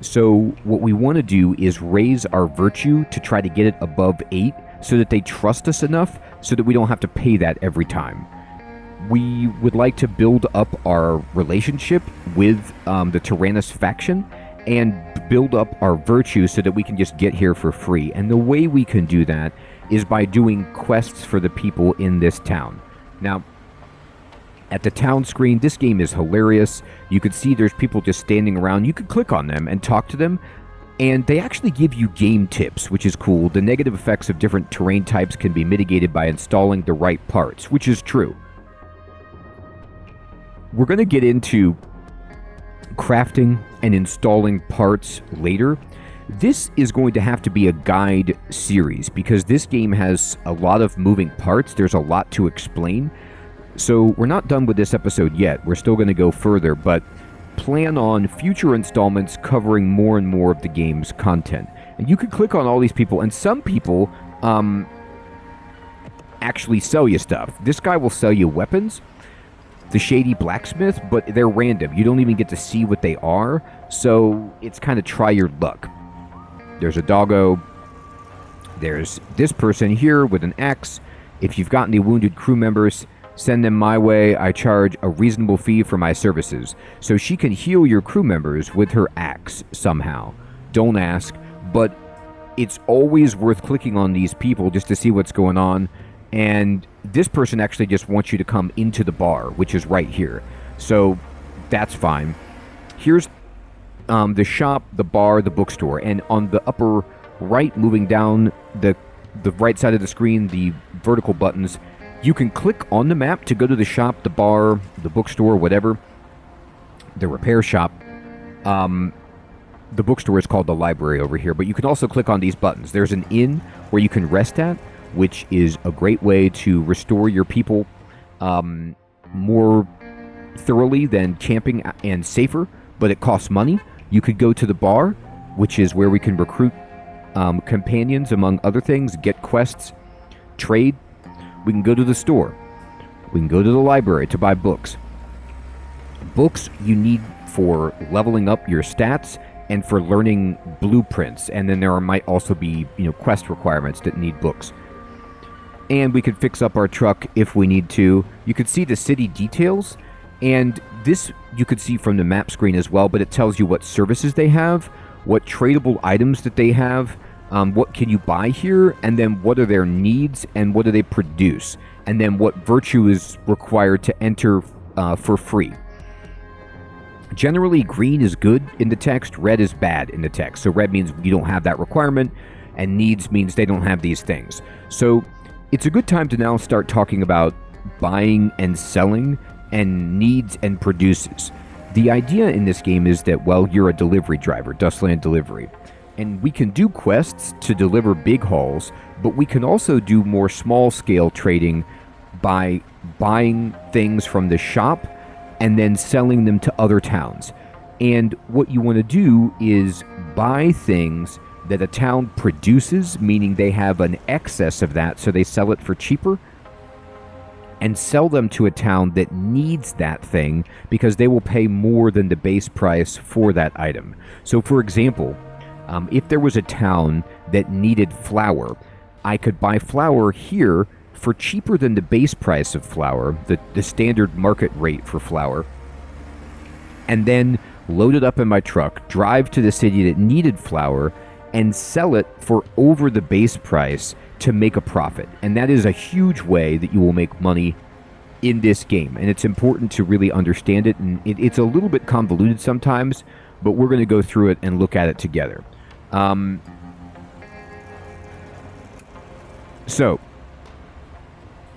So what we want to do is raise our virtue to try to get it above 8 so that they trust us enough so that we don't have to pay that every time. We would like to build up our relationship with the Tyrannus faction and build up our virtue so that we can just get here for free. And the way we can do that is by doing quests for the people in this town. Now, at the town screen, this game is hilarious. You can see there's people just standing around. You can click on them and talk to them, and they actually give you game tips, which is cool. The negative effects of different terrain types can be mitigated by installing the right parts, which is true. We're going to get into crafting and installing parts later. This is going to have to be a guide series because this game has a lot of moving parts. There's a lot to explain. So we're not done with this episode yet. We're still going to go further, but plan on future installments covering more and more of the game's content. And you can click on all these people, and some people actually sell you stuff. This guy will sell you weapons, the Shady Blacksmith, but they're random. You don't even get to see what they are, so it's kind of try your luck. There's a doggo. There's this person here with an axe. If you've got any wounded crew members, send them my way. I charge a reasonable fee for my services. So she can heal your crew members with her axe somehow. Don't ask, but it's always worth clicking on these people just to see what's going on. And this person actually just wants you to come into the bar, which is right here. So that's fine. Here's the shop, the bar, the bookstore. And on the upper right, moving down the right side of the screen, the vertical buttons, you can click on the map to go to the shop, the bar, the bookstore, whatever. The repair shop. The bookstore is called the library over here, but you can also click on these buttons. There's an inn where you can rest at, which is a great way to restore your people more thoroughly than camping and safer, but it costs money. You could go to the bar, which is where we can recruit companions, among other things, get quests, trade. We can go to the store. We can go to the library to buy books. Books you need for leveling up your stats and for learning blueprints, and then there might also be quest requirements that need books. And we could fix up our truck if we need to. You could see the city details, and this you could see from the map screen as well, but it tells you what services they have, what tradable items that they have, what can you buy here, and then what are their needs and what do they produce, and then what virtue is required to enter for free. Generally, green is good in the text, red is bad in the text. So red means you don't have that requirement, and needs means they don't have these things. So it's a good time to now start talking about buying and selling and needs and produces. The idea in this game is that, well, you're a delivery driver, Dustland Delivery, and we can do quests to deliver big hauls, but we can also do more small-scale trading by buying things from the shop and then selling them to other towns. And what you want to do is buy things that a town produces, meaning they have an excess of that, so they sell it for cheaper, and sell them to a town that needs that thing because they will pay more than the base price for that item. So for example, if there was a town that needed flour, I could buy flour here for cheaper than the base price of flour, the standard market rate for flour, and then load it up in my truck, drive to the city that needed flour, and sell it for over the base price to make a profit. And that is a huge way that you will make money in this game. And it's important to really understand it. And it's a little bit convoluted sometimes, but we're going to go through it and look at it together. So,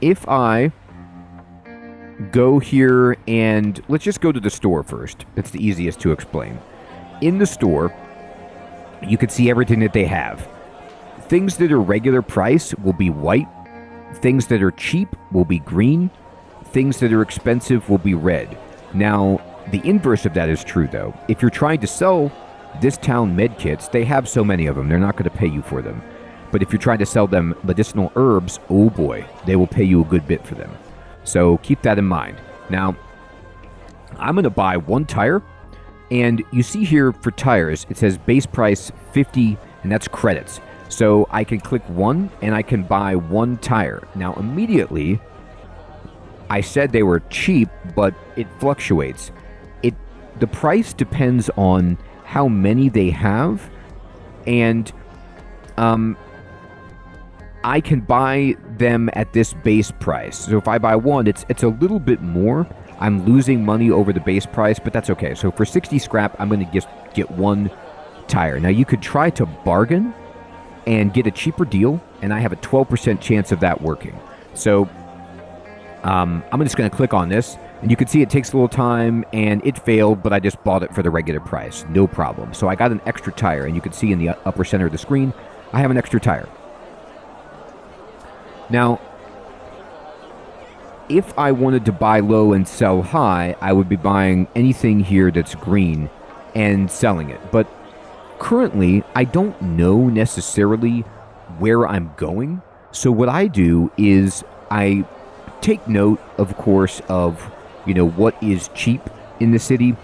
if I go here and let's just go to the store first. It's the easiest to explain. In the store, you can see everything that they have. Things that are regular price will be white. Things that are cheap will be green. Things that are expensive will be red. Now, the inverse of that is true, though. If you're trying to sell this town med kits, they have so many of them, they're not going to pay you for them. But if you're trying to sell them medicinal herbs, oh boy, they will pay you a good bit for them. So keep that in mind. Now, I'm going to buy one tire, and you see here for tires, it says base price 50, and that's credits. So I can click one, and I can buy one tire. Now, immediately, I said they were cheap, but it fluctuates. The price depends on how many they have, and I can buy them at this base price. So if I buy one, it's a little bit more. I'm losing money over the base price, but that's okay. So for 60 scrap, I'm going to just get one tire. Now you could try to bargain and get a cheaper deal, and I have a 12% chance of that working. So I'm just going to click on this, and you can see it takes a little time, and it failed, but I just bought it for the regular price. No problem. So I got an extra tire, and you can see in the upper center of the screen, I have an extra tire. Now, if I wanted to buy low and sell high, I would be buying anything here that's green and selling it. But currently, I don't know necessarily where I'm going. So what I do is I take note, of course, of, what is cheap in the city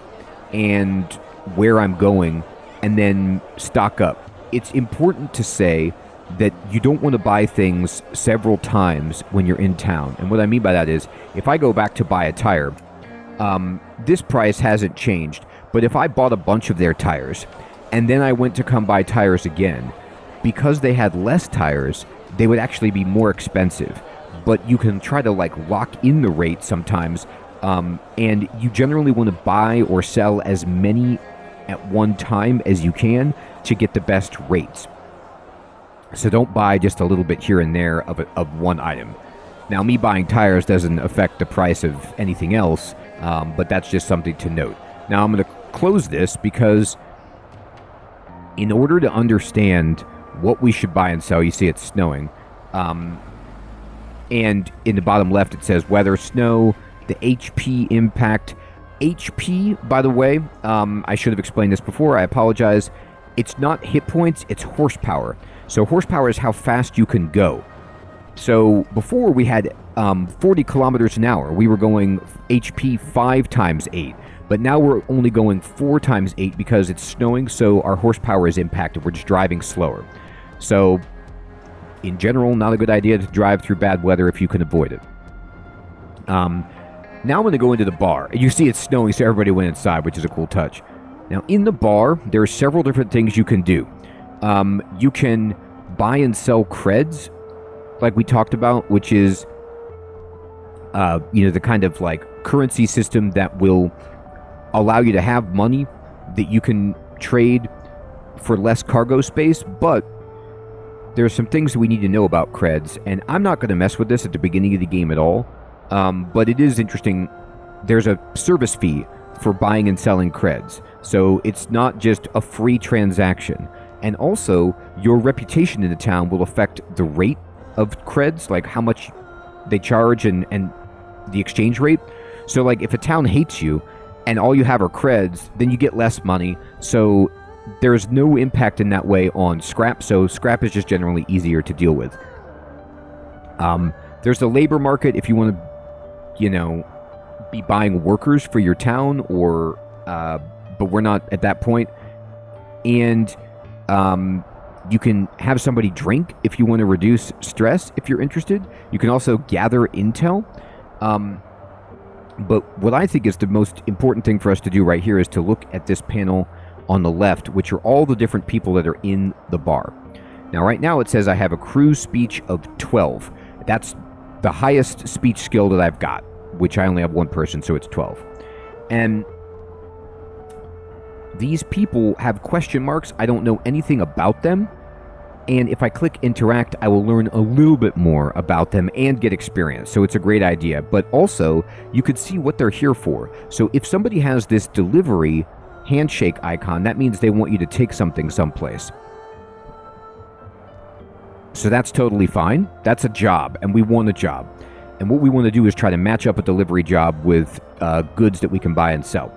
and where I'm going, and then stock up. It's important to say that you don't want to buy things several times when you're in town. And what I mean by that is, if I go back to buy a tire, this price hasn't changed. But if I bought a bunch of their tires, and then I went to come buy tires again, because they had less tires, they would actually be more expensive. But you can try to lock in the rate sometimes, and you generally want to buy or sell as many at one time as you can to get the best rates. So don't buy just a little bit here and there of one item. Now, me buying tires doesn't affect the price of anything else, but that's just something to note. Now, I'm going to close this because in order to understand what we should buy and sell, you see it's snowing, And in the bottom left, it says weather, snow, the HP impact. HP, by the way, I should have explained this before. I apologize. It's not hit points, it's horsepower. So horsepower is how fast you can go. So before we had 40 kilometers an hour. We were going HP 5 times 8. But now we're only going 4 times 8 because it's snowing, so our horsepower is impacted. We're just driving slower. So, in general, not a good idea to drive through bad weather if you can avoid it. Now I'm going to go into the bar. You see it's snowing, so everybody went inside, which is a cool touch. Now, in the bar, there are several different things you can do. You can buy and sell creds, like we talked about, which is, the kind of like currency system that will allow you to have money that you can trade for less cargo space, but there are some things that we need to know about creds, and I'm not going to mess with this at the beginning of the game at all, but it is interesting. There's a service fee for buying and selling creds, so it's not just a free transaction. And also, your reputation in the town will affect the rate of creds, like how much they charge and the exchange rate. So like if a town hates you and all you have are creds, then you get less money. So there's no impact in that way on scrap. So scrap is just generally easier to deal with. There's the labor market if you want to, be buying workers for your town, or but we're not at that point. And you can have somebody drink if you want to reduce stress if you're interested. You can also gather intel. But what I think is the most important thing for us to do right here is to look at this panel on the left, which are all the different people that are in the bar. Now, right now it says I have a crew speech of 12. That's the highest speech skill that I've got, which I only have one person, so it's 12. And these people have question marks. I don't know anything about them. And if I click interact, I will learn a little bit more about them and get experience. So it's a great idea. But also, you could see what they're here for. So if somebody has this delivery handshake icon, that means they want you to take something someplace. So that's totally fine. That's a job, and we want a job. And what we want to do is try to match up a delivery job with goods that we can buy and sell.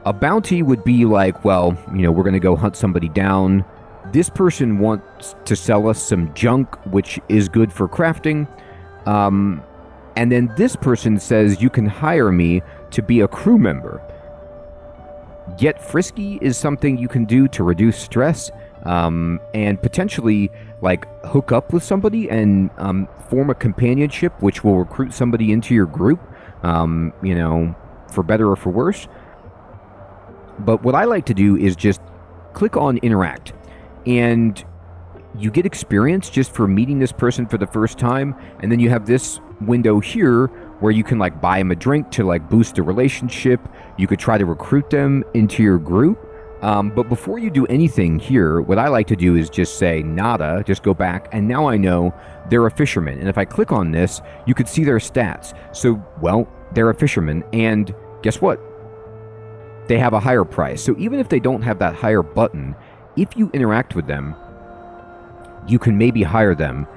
A bounty would be like, well, we're going to go hunt somebody down. This person wants to sell us some junk, which is good for crafting. And then this person says you can hire me to be a crew member. Get frisky is something you can do to reduce stress, and potentially like hook up with somebody and form a companionship, which will recruit somebody into your group, for better or for worse. But what I like to do is just click on interact, and you get experience just for meeting this person for the first time. And then you have this window here where you can like buy them a drink to like boost the relationship. You could try to recruit them into your group. But before you do anything here, what I like to do is just say nada, just go back, and now I know they're a fisherman. And if I click on this, you could see their stats. So, well, they're a fisherman, and guess what? They have a higher price. So even if they don't have that higher button, if you interact with them, you can maybe hire them.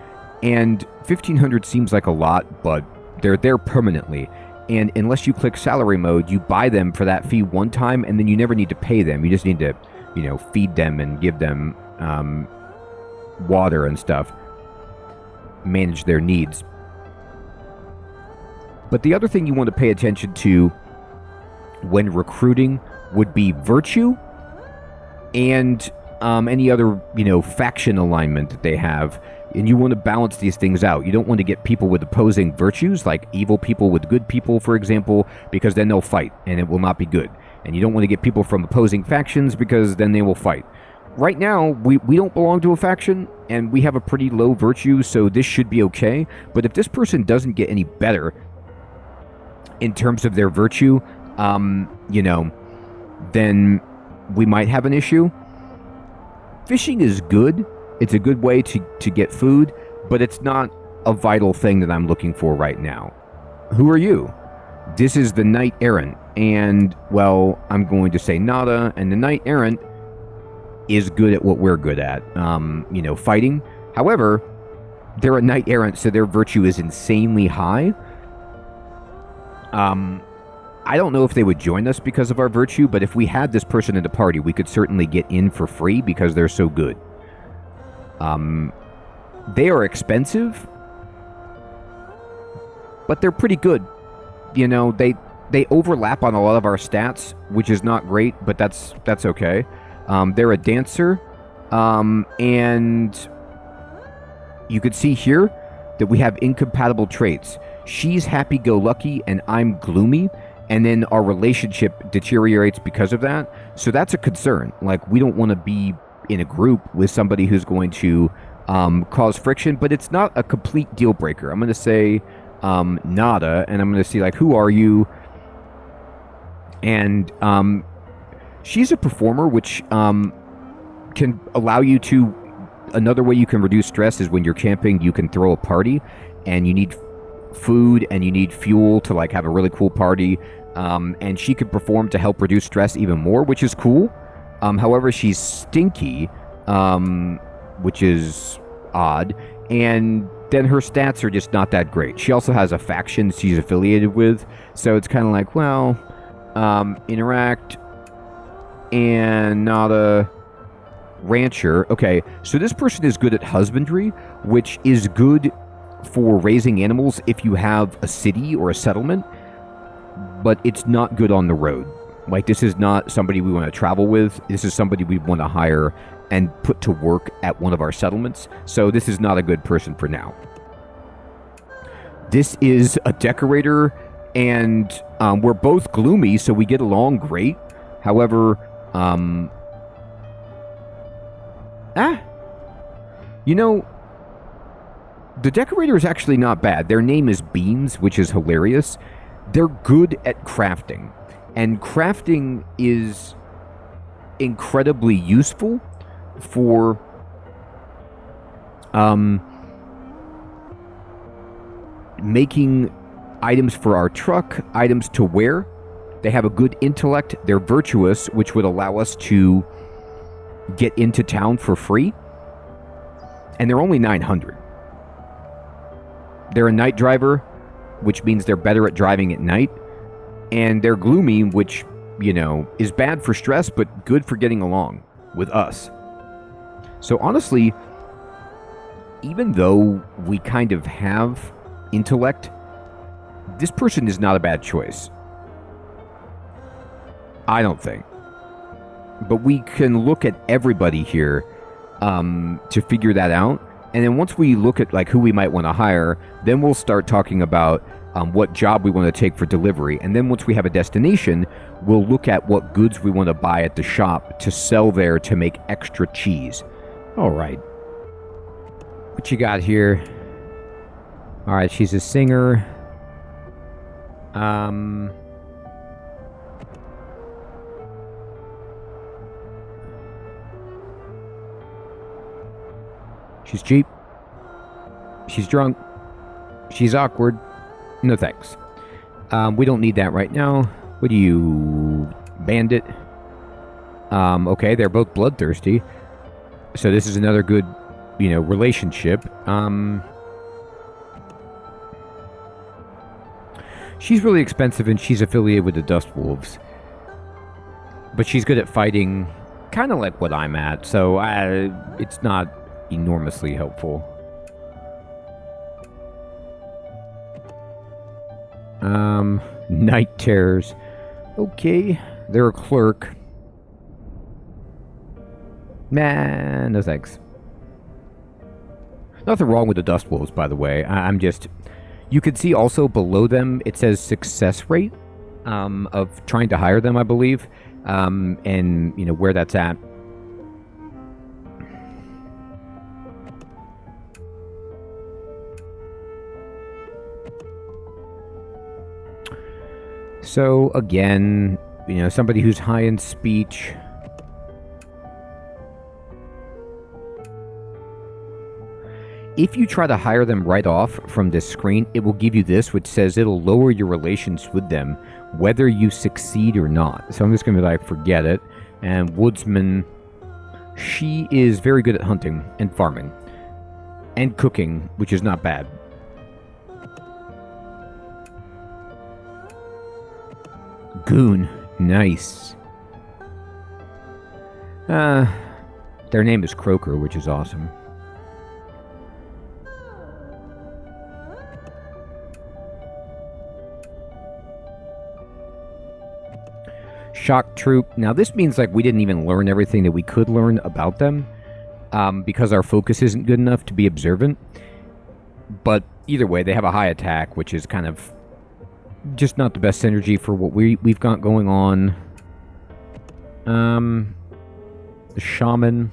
And 1,500 seems like a lot, but they're there permanently. And unless you click salary mode, you buy them for that fee one time, and then you never need to pay them. You just need to, feed them and give them water and stuff. Manage their needs. But the other thing you want to pay attention to when recruiting would be virtue and any other, faction alignment that they have. And you want to balance these things out. You don't want to get people with opposing virtues, like evil people with good people, for example, because then they'll fight, and it will not be good. And you don't want to get people from opposing factions, because then they will fight. Right now, we don't belong to a faction, and we have a pretty low virtue, so this should be okay. But if this person doesn't get any better in terms of their virtue, then we might have an issue. Fishing is good. It's a good way to get food, but it's not a vital thing that I'm looking for right now. Who are you? This is the Knight Errant, and, well, I'm going to say nada, and the Knight Errant is good at what we're good at, fighting. However, they're a knight errant, so their virtue is insanely high. I don't know if they would join us because of our virtue, but if we had this person in the party, we could certainly get in for free because they're so good. They are expensive, but they're pretty good. You know, they overlap on a lot of our stats, which is not great, but that's okay. They're a dancer, and you could see here that we have incompatible traits. She's happy-go-lucky, and I'm gloomy, and then our relationship deteriorates because of that. So that's a concern. Like, we don't want to be in a group with somebody who's going to cause friction, but it's not a complete deal breaker. I'm going to say nada, and I'm going to see, like, who are you? And she's a performer, which can allow you to... Another way you can reduce stress is when you're camping, you can throw a party, and you need food and you need fuel to, like, have a really cool party. And she could perform to help reduce stress even more, which is cool. However, she's stinky, which is odd. And then her stats are just not that great. She also has a faction she's affiliated with. So it's kind of like, well, interact and not a rancher. Okay, so this person is good at husbandry, which is good for raising animals if you have a city or a settlement, but it's not good on the road. Like, this is not somebody we want to travel with. This is somebody we want to hire and put to work at one of our settlements. So this is not a good person for now. This is a decorator, and we're both gloomy, so we get along great. However, you know, the decorator is actually not bad. Their name is Beans, which is hilarious. They're good at crafting, and crafting is incredibly useful for making items for our truck, items to wear. They have a good intellect. They're virtuous, which would allow us to get into town for free. And they're only 900. They're a night driver, which means they're better at driving at night. And they're gloomy, which, you know, is bad for stress, but good for getting along with us. So honestly, even though we kind of have intellect, this person is not a bad choice. I don't think. But we can look at everybody here to figure that out. And then once we look at, like, who we might want to hire, then we'll start talking about what job we want to take for delivery. And then once we have a destination, we'll look at what goods we want to buy at the shop to sell there to make extra cheese. All right. What you got here? All right, she's a singer. She's cheap. She's drunk. She's awkward. No thanks. We don't need that right now. What are you, bandit? Okay, they're both bloodthirsty. So this is another good, you know, relationship. She's really expensive, and she's affiliated with the Dust Wolves. But she's good at fighting, kind of like what I'm at. So it's not enormously helpful. Night terrors. Okay, they're a clerk. Man, no thanks. Nothing wrong with the Dust Wolves, by the way. I'm just... You can see also below them, it says success rate of trying to hire them, I believe. And, you know, where that's at. So, again, you know, somebody who's high in speech. If you try to hire them right off from this screen, it will give you this, which says it'll lower your relations with them, whether you succeed or not. So I'm just going to be like, forget it. And Woodsman, she is very good at hunting and farming. And cooking, which is not bad. Goon. Nice. Their name is Croaker, which is awesome. Shock Troop. Now, this means like we didn't even learn everything that we could learn about them because our focus isn't good enough to be observant. But either way, they have a high attack, which is kind of just not the best synergy for what we've got going on. The Shaman.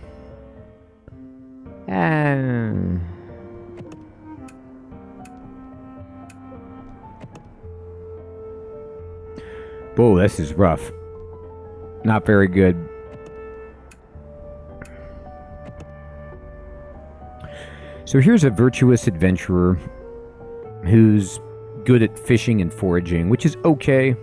Whoa, this is rough. Not very good. So here's a virtuous adventurer who's good at fishing and foraging, which is okay.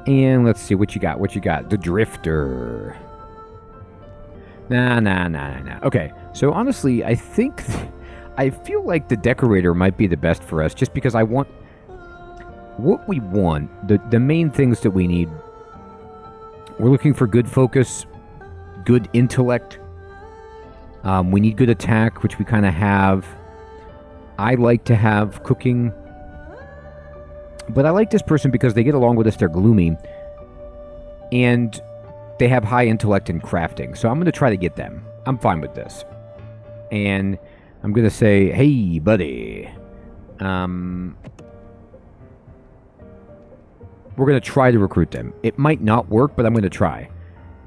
And let's see what you got. What you got? The Drifter. Nah. Okay, so honestly, I feel like the Decorator might be the best for us, just because I want... What we want, the main things that we need, we're looking for good focus, good intellect. We need good attack, which we kind of have. I like to have cooking. But I like this person because they get along with us, they're gloomy. And they have high intellect in crafting. So I'm going to try to get them. I'm fine with this. And I'm going to say, hey, buddy. We're going to try to recruit them. It might not work, but I'm going to try.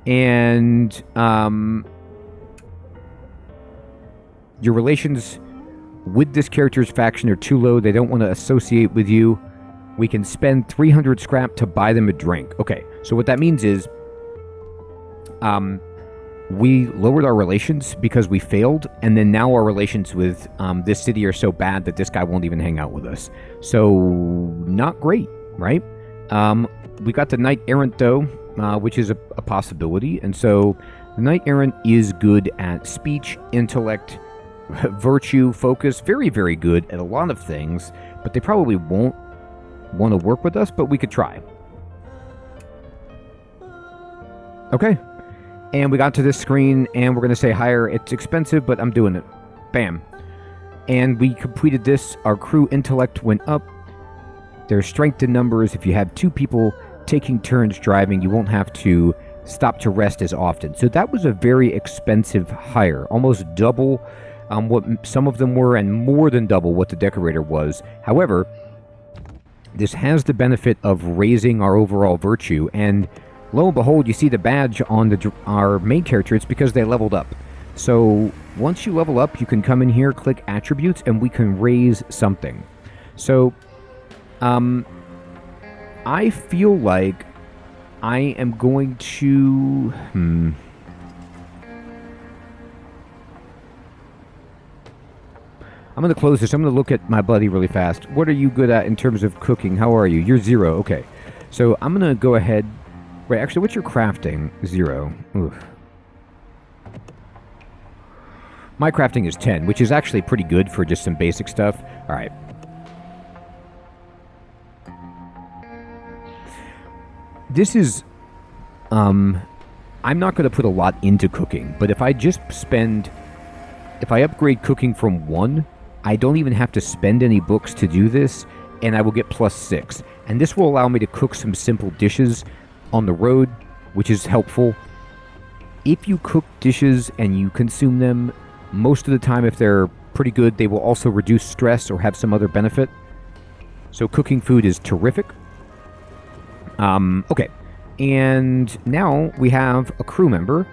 And your relations with this character's faction are too low. They don't want to associate with you. We can spend 300 scrap to buy them a drink. Okay, so what that means is we lowered our relations because we failed, and then now our relations with this city are so bad that this guy won't even hang out with us. So, not great, right? We got the Knight Errant, though, which is a possibility. And so, the Knight Errant is good at speech, intellect, virtue, focus. Very, very good at a lot of things. But they probably won't want to work with us, but we could try. Okay. And we got to this screen, and we're going to say hire. It's expensive, but I'm doing it. Bam. And we completed this. Our crew intellect went up. There's strength in numbers. If you have 2 people taking turns driving, you won't have to stop to rest as often. So that was a very expensive hire. Almost double what some of them were, and more than double what the Decorator was. However, this has the benefit of raising our overall virtue, and lo and behold, you see the badge on our main character. It's because they leveled up. So once you level up, you can come in here, click attributes, and we can raise something. So I feel like I am going to... I'm going to close this. I'm going to look at my buddy really fast. What are you good at in terms of cooking? How are you? You're 0. Okay. So I'm going to go ahead... Wait, actually, what's your crafting? 0. Oof. My crafting is 10, which is actually pretty good for just some basic stuff. All right. This is... I'm not going to put a lot into cooking, but if I just spend... If I upgrade cooking from 1, I don't even have to spend any books to do this, and I will get +6. And this will allow me to cook some simple dishes on the road, which is helpful. If you cook dishes and you consume them, most of the time, if they're pretty good, they will also reduce stress or have some other benefit. So cooking food is terrific. Okay. And now we have a crew member,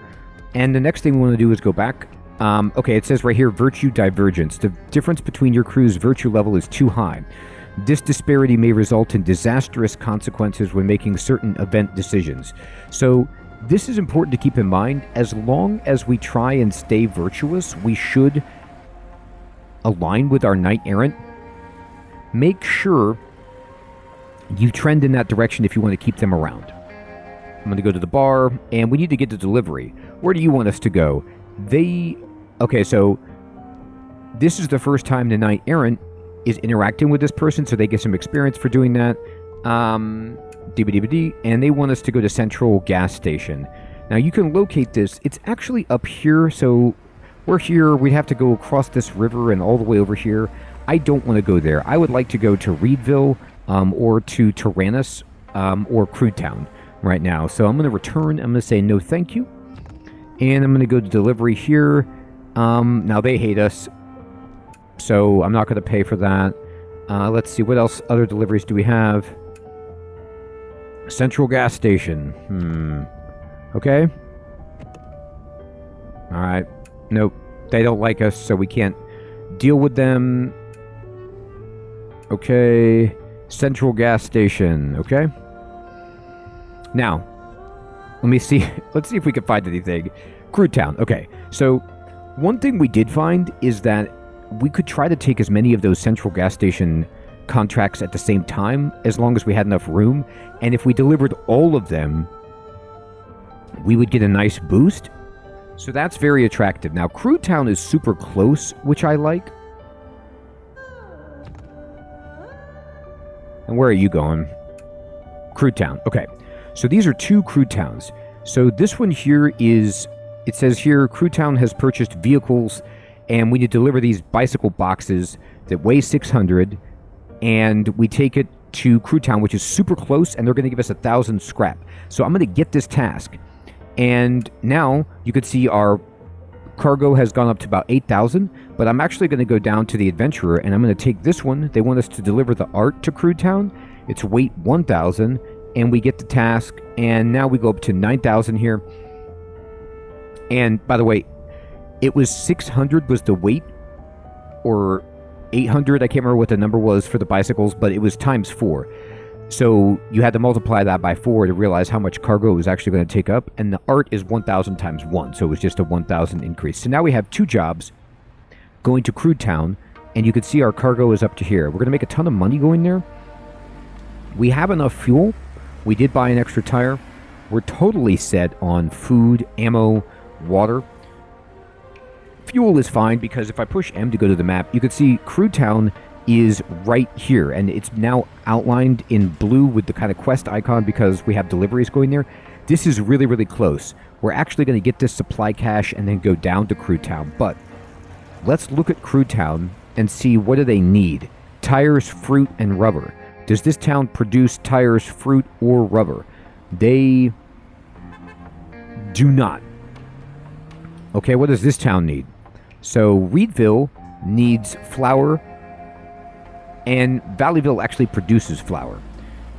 and the next thing we want to do is go back. Okay, it says right here, virtue divergence. The difference between your crew's virtue level is too high. This disparity may result in disastrous consequences when making certain event decisions. So this is important to keep in mind. As long as we try and stay virtuous, we should align with our Knight Errant. Make sure you trend in that direction if you want to keep them around. I'm going to go to the bar, and we need to get to delivery. Where do you want us to go? Okay, so this is the first time the Knight Errant is interacting with this person, so they get some experience for doing that. DVD, and they want us to go to Central Gas Station. Now you can locate this. It's actually up here, so we're here. We'd have to go across this river and all the way over here. I don't want to go there. I would like to go to Reedville or to Tyrannus or Crewtown right now. So I'm going to return. I'm going to say no thank you. And I'm going to go to delivery here. Now they hate us, so I'm not going to pay for that. Let's see, what else? Other deliveries do we have? Central Gas Station. Okay. Alright. Nope. They don't like us, so we can't deal with them. Okay. Central Gas Station. Okay. Now, let me see. Let's see if we can find anything. Crewtown. Okay. So, one thing we did find is that we could try to take as many of those Central Gas Station contracts at the same time, as long as we had enough room. And if we delivered all of them, we would get a nice boost. So that's very attractive. Now, Crewtown is super close, which I like. And where are you going? Crewtown. Okay. So these are two Crewtowns. So this one here is, it says here, Crewtown has purchased vehicles, and we need to deliver these bicycle boxes that weigh 600, and we take it to Crewtown, which is super close, and they're going to give us 1,000 scrap. So I'm going to get this task. And now you can see our cargo has gone up to about 8,000, but I'm actually going to go down to the Adventurer, and I'm going to take this one. They want us to deliver the art to Crewtown. It's weight 1,000, and we get the task, and now we go up to 9,000 here. And by the way, it was 600 was the weight, or 800, I can't remember what the number was for the bicycles, but it was times 4. So you had to multiply that by 4 to realize how much cargo it was actually going to take up, and the art is 1,000 times 1, so it was just a 1,000 increase. So now we have 2 jobs going to Crewtown, and you can see our cargo is up to here. We're going to make a ton of money going there. We have enough fuel. We did buy an extra tire. We're totally set on food, ammo, water. Fuel is fine, because if I push M to go to the map, you can see Crewtown is right here, and it's now outlined in blue with the kind of quest icon because we have deliveries going there. This is really, really close. We're actually going to get this supply cache and then go down to Crewtown. But let's look at Crewtown and see, what do they need? Tires, fruit, and rubber. Does this town produce tires, fruit, or rubber? They do not. Okay, what does this town need? So Reedville needs flour, and Valleyville actually produces flour.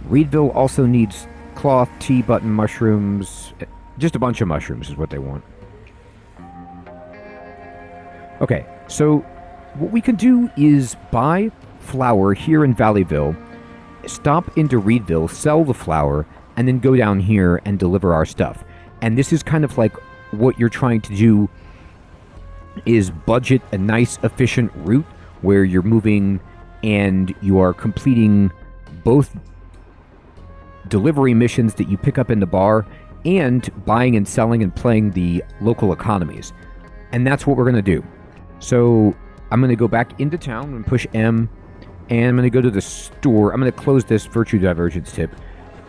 Reedville also needs cloth, tea, button, mushrooms. Just a bunch of mushrooms is what they want. Okay, so what we can do is buy flour here in Valleyville, stop into Reedville, sell the flour, and then go down here and deliver our stuff. And this is kind of like what you're trying to do, is budget a nice, efficient route where you're moving and you are completing both delivery missions that you pick up in the bar and buying and selling and playing the local economies. And that's what we're going to do. So I'm going to go back into town and push M, and I'm going to go to the store. I'm going to close this Virtue Divergence tip,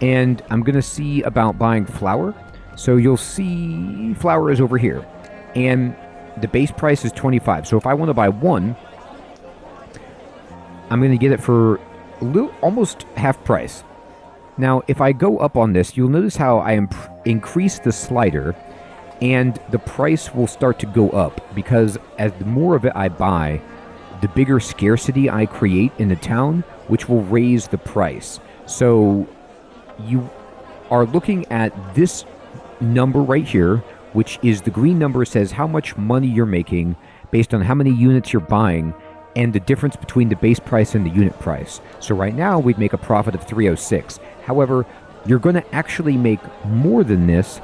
and I'm going to see about buying flour. So you'll see flour is over here, and the base price is 25. So if I want to buy one, I'm going to get it for a little, almost half price. Now, if I go up on this, you'll notice how I increase the slider, and the price will start to go up, because as the more of it I buy, the bigger scarcity I create in the town, which will raise the price. So you are looking at this number right here, which is the green number, says how much money you're making based on how many units you're buying, and the difference between the base price and the unit price. So right now we'd make a profit of 306. However, you're going to actually make more than this,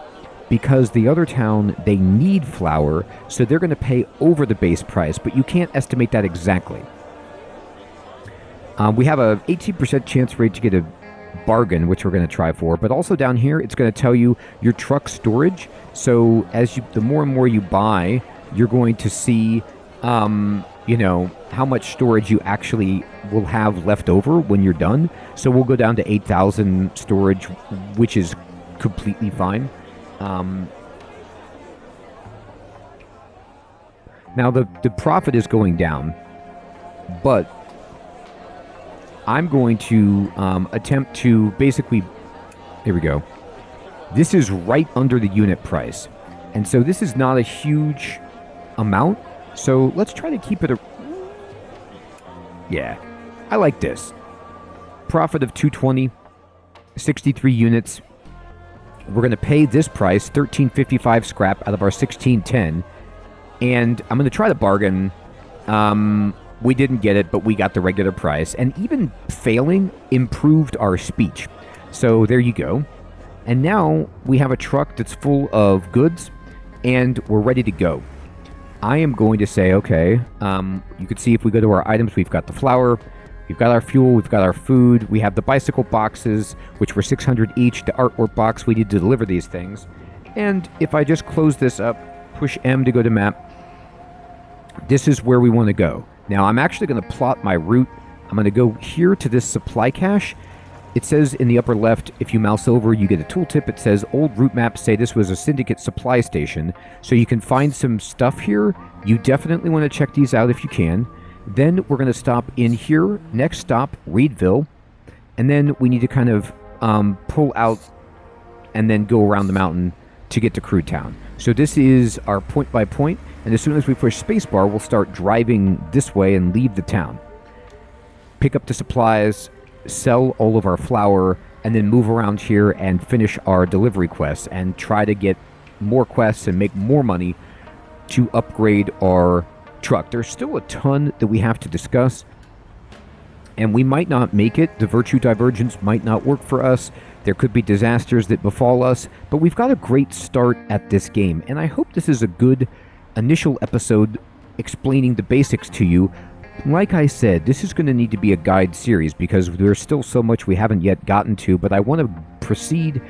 because the other town, they need flour, so they're going to pay over the base price, but you can't estimate that exactly. We have a 18% chance rate to get a bargain, which we're going to try for, but also down here it's going to tell you your truck storage. So as the more and more you buy, you're going to see, you know, how much storage you actually will have left over when you're done. So we'll go down to 8,000 storage, which is completely fine. Now the profit is going down, but I'm going to attempt to basically, here we go. This is right under the unit price. And so this is not a huge amount. So let's try to keep it yeah, I like this. Profit of 220, 63 units. We're going to pay this price, 13.55 scrap out of our 16.10. And I'm going to try to bargain. We didn't get it, but we got the regular price. And even failing improved our speech. So there you go. And now we have a truck that's full of goods, and we're ready to go. I am going to say, okay, you can see if we go to our items, we've got the flour, we've got our fuel, we've got our food, we have the bicycle boxes, which were 600 each, the artwork box, we need to deliver these things. And if I just close this up, push M to go to map, this is where we want to go. Now I'm actually going to plot my route. I'm going to go here to this supply cache. It says in the upper left, if you mouse over, you get a tooltip. It says old route maps say this was a Syndicate supply station. So you can find some stuff here. You definitely want to check these out if you can. Then we're going to stop in here. Next stop, Reedville. And then we need to kind of pull out and then go around the mountain to get to Crude Town. So this is our point by point. And as soon as we push spacebar, we'll start driving this way and leave the town. Pick up the supplies, sell all of our flour, and then move around here and finish our delivery quests and try to get more quests and make more money to upgrade our truck. There's still a ton that we have to discuss, and we might not make it. The virtue divergence might not work for us. There could be disasters that befall us, but we've got a great start at this game, and I hope this is a good initial episode explaining the basics to you. Like I said, this is going to need to be a guide series because there's still so much we haven't yet gotten to, but I want to proceed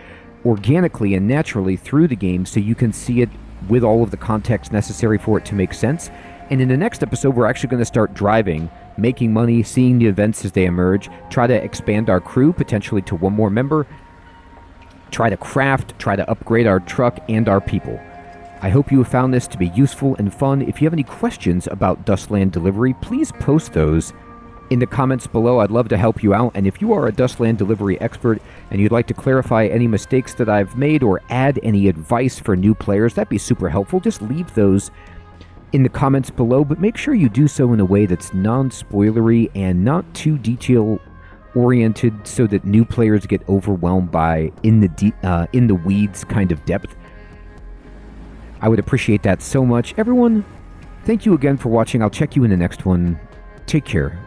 organically and naturally through the game so you can see it with all of the context necessary for it to make sense. And in the next episode, we're actually going to start driving, making money, seeing the events as they emerge, try to expand our crew, potentially to one more member, try to craft, try to upgrade our truck and our people. I hope you have found this to be useful and fun. If you have any questions about Dustland Delivery, please post those in the comments below. I'd love to help you out. And if you are a Dustland Delivery expert and you'd like to clarify any mistakes that I've made or add any advice for new players, that'd be super helpful. Just leave those in the comments below, but make sure you do so in a way that's non-spoilery and not too detail-oriented so that new players get overwhelmed by in the weeds kind of depth. I would appreciate that so much. Everyone, thank you again for watching. I'll check you in the next one. Take care.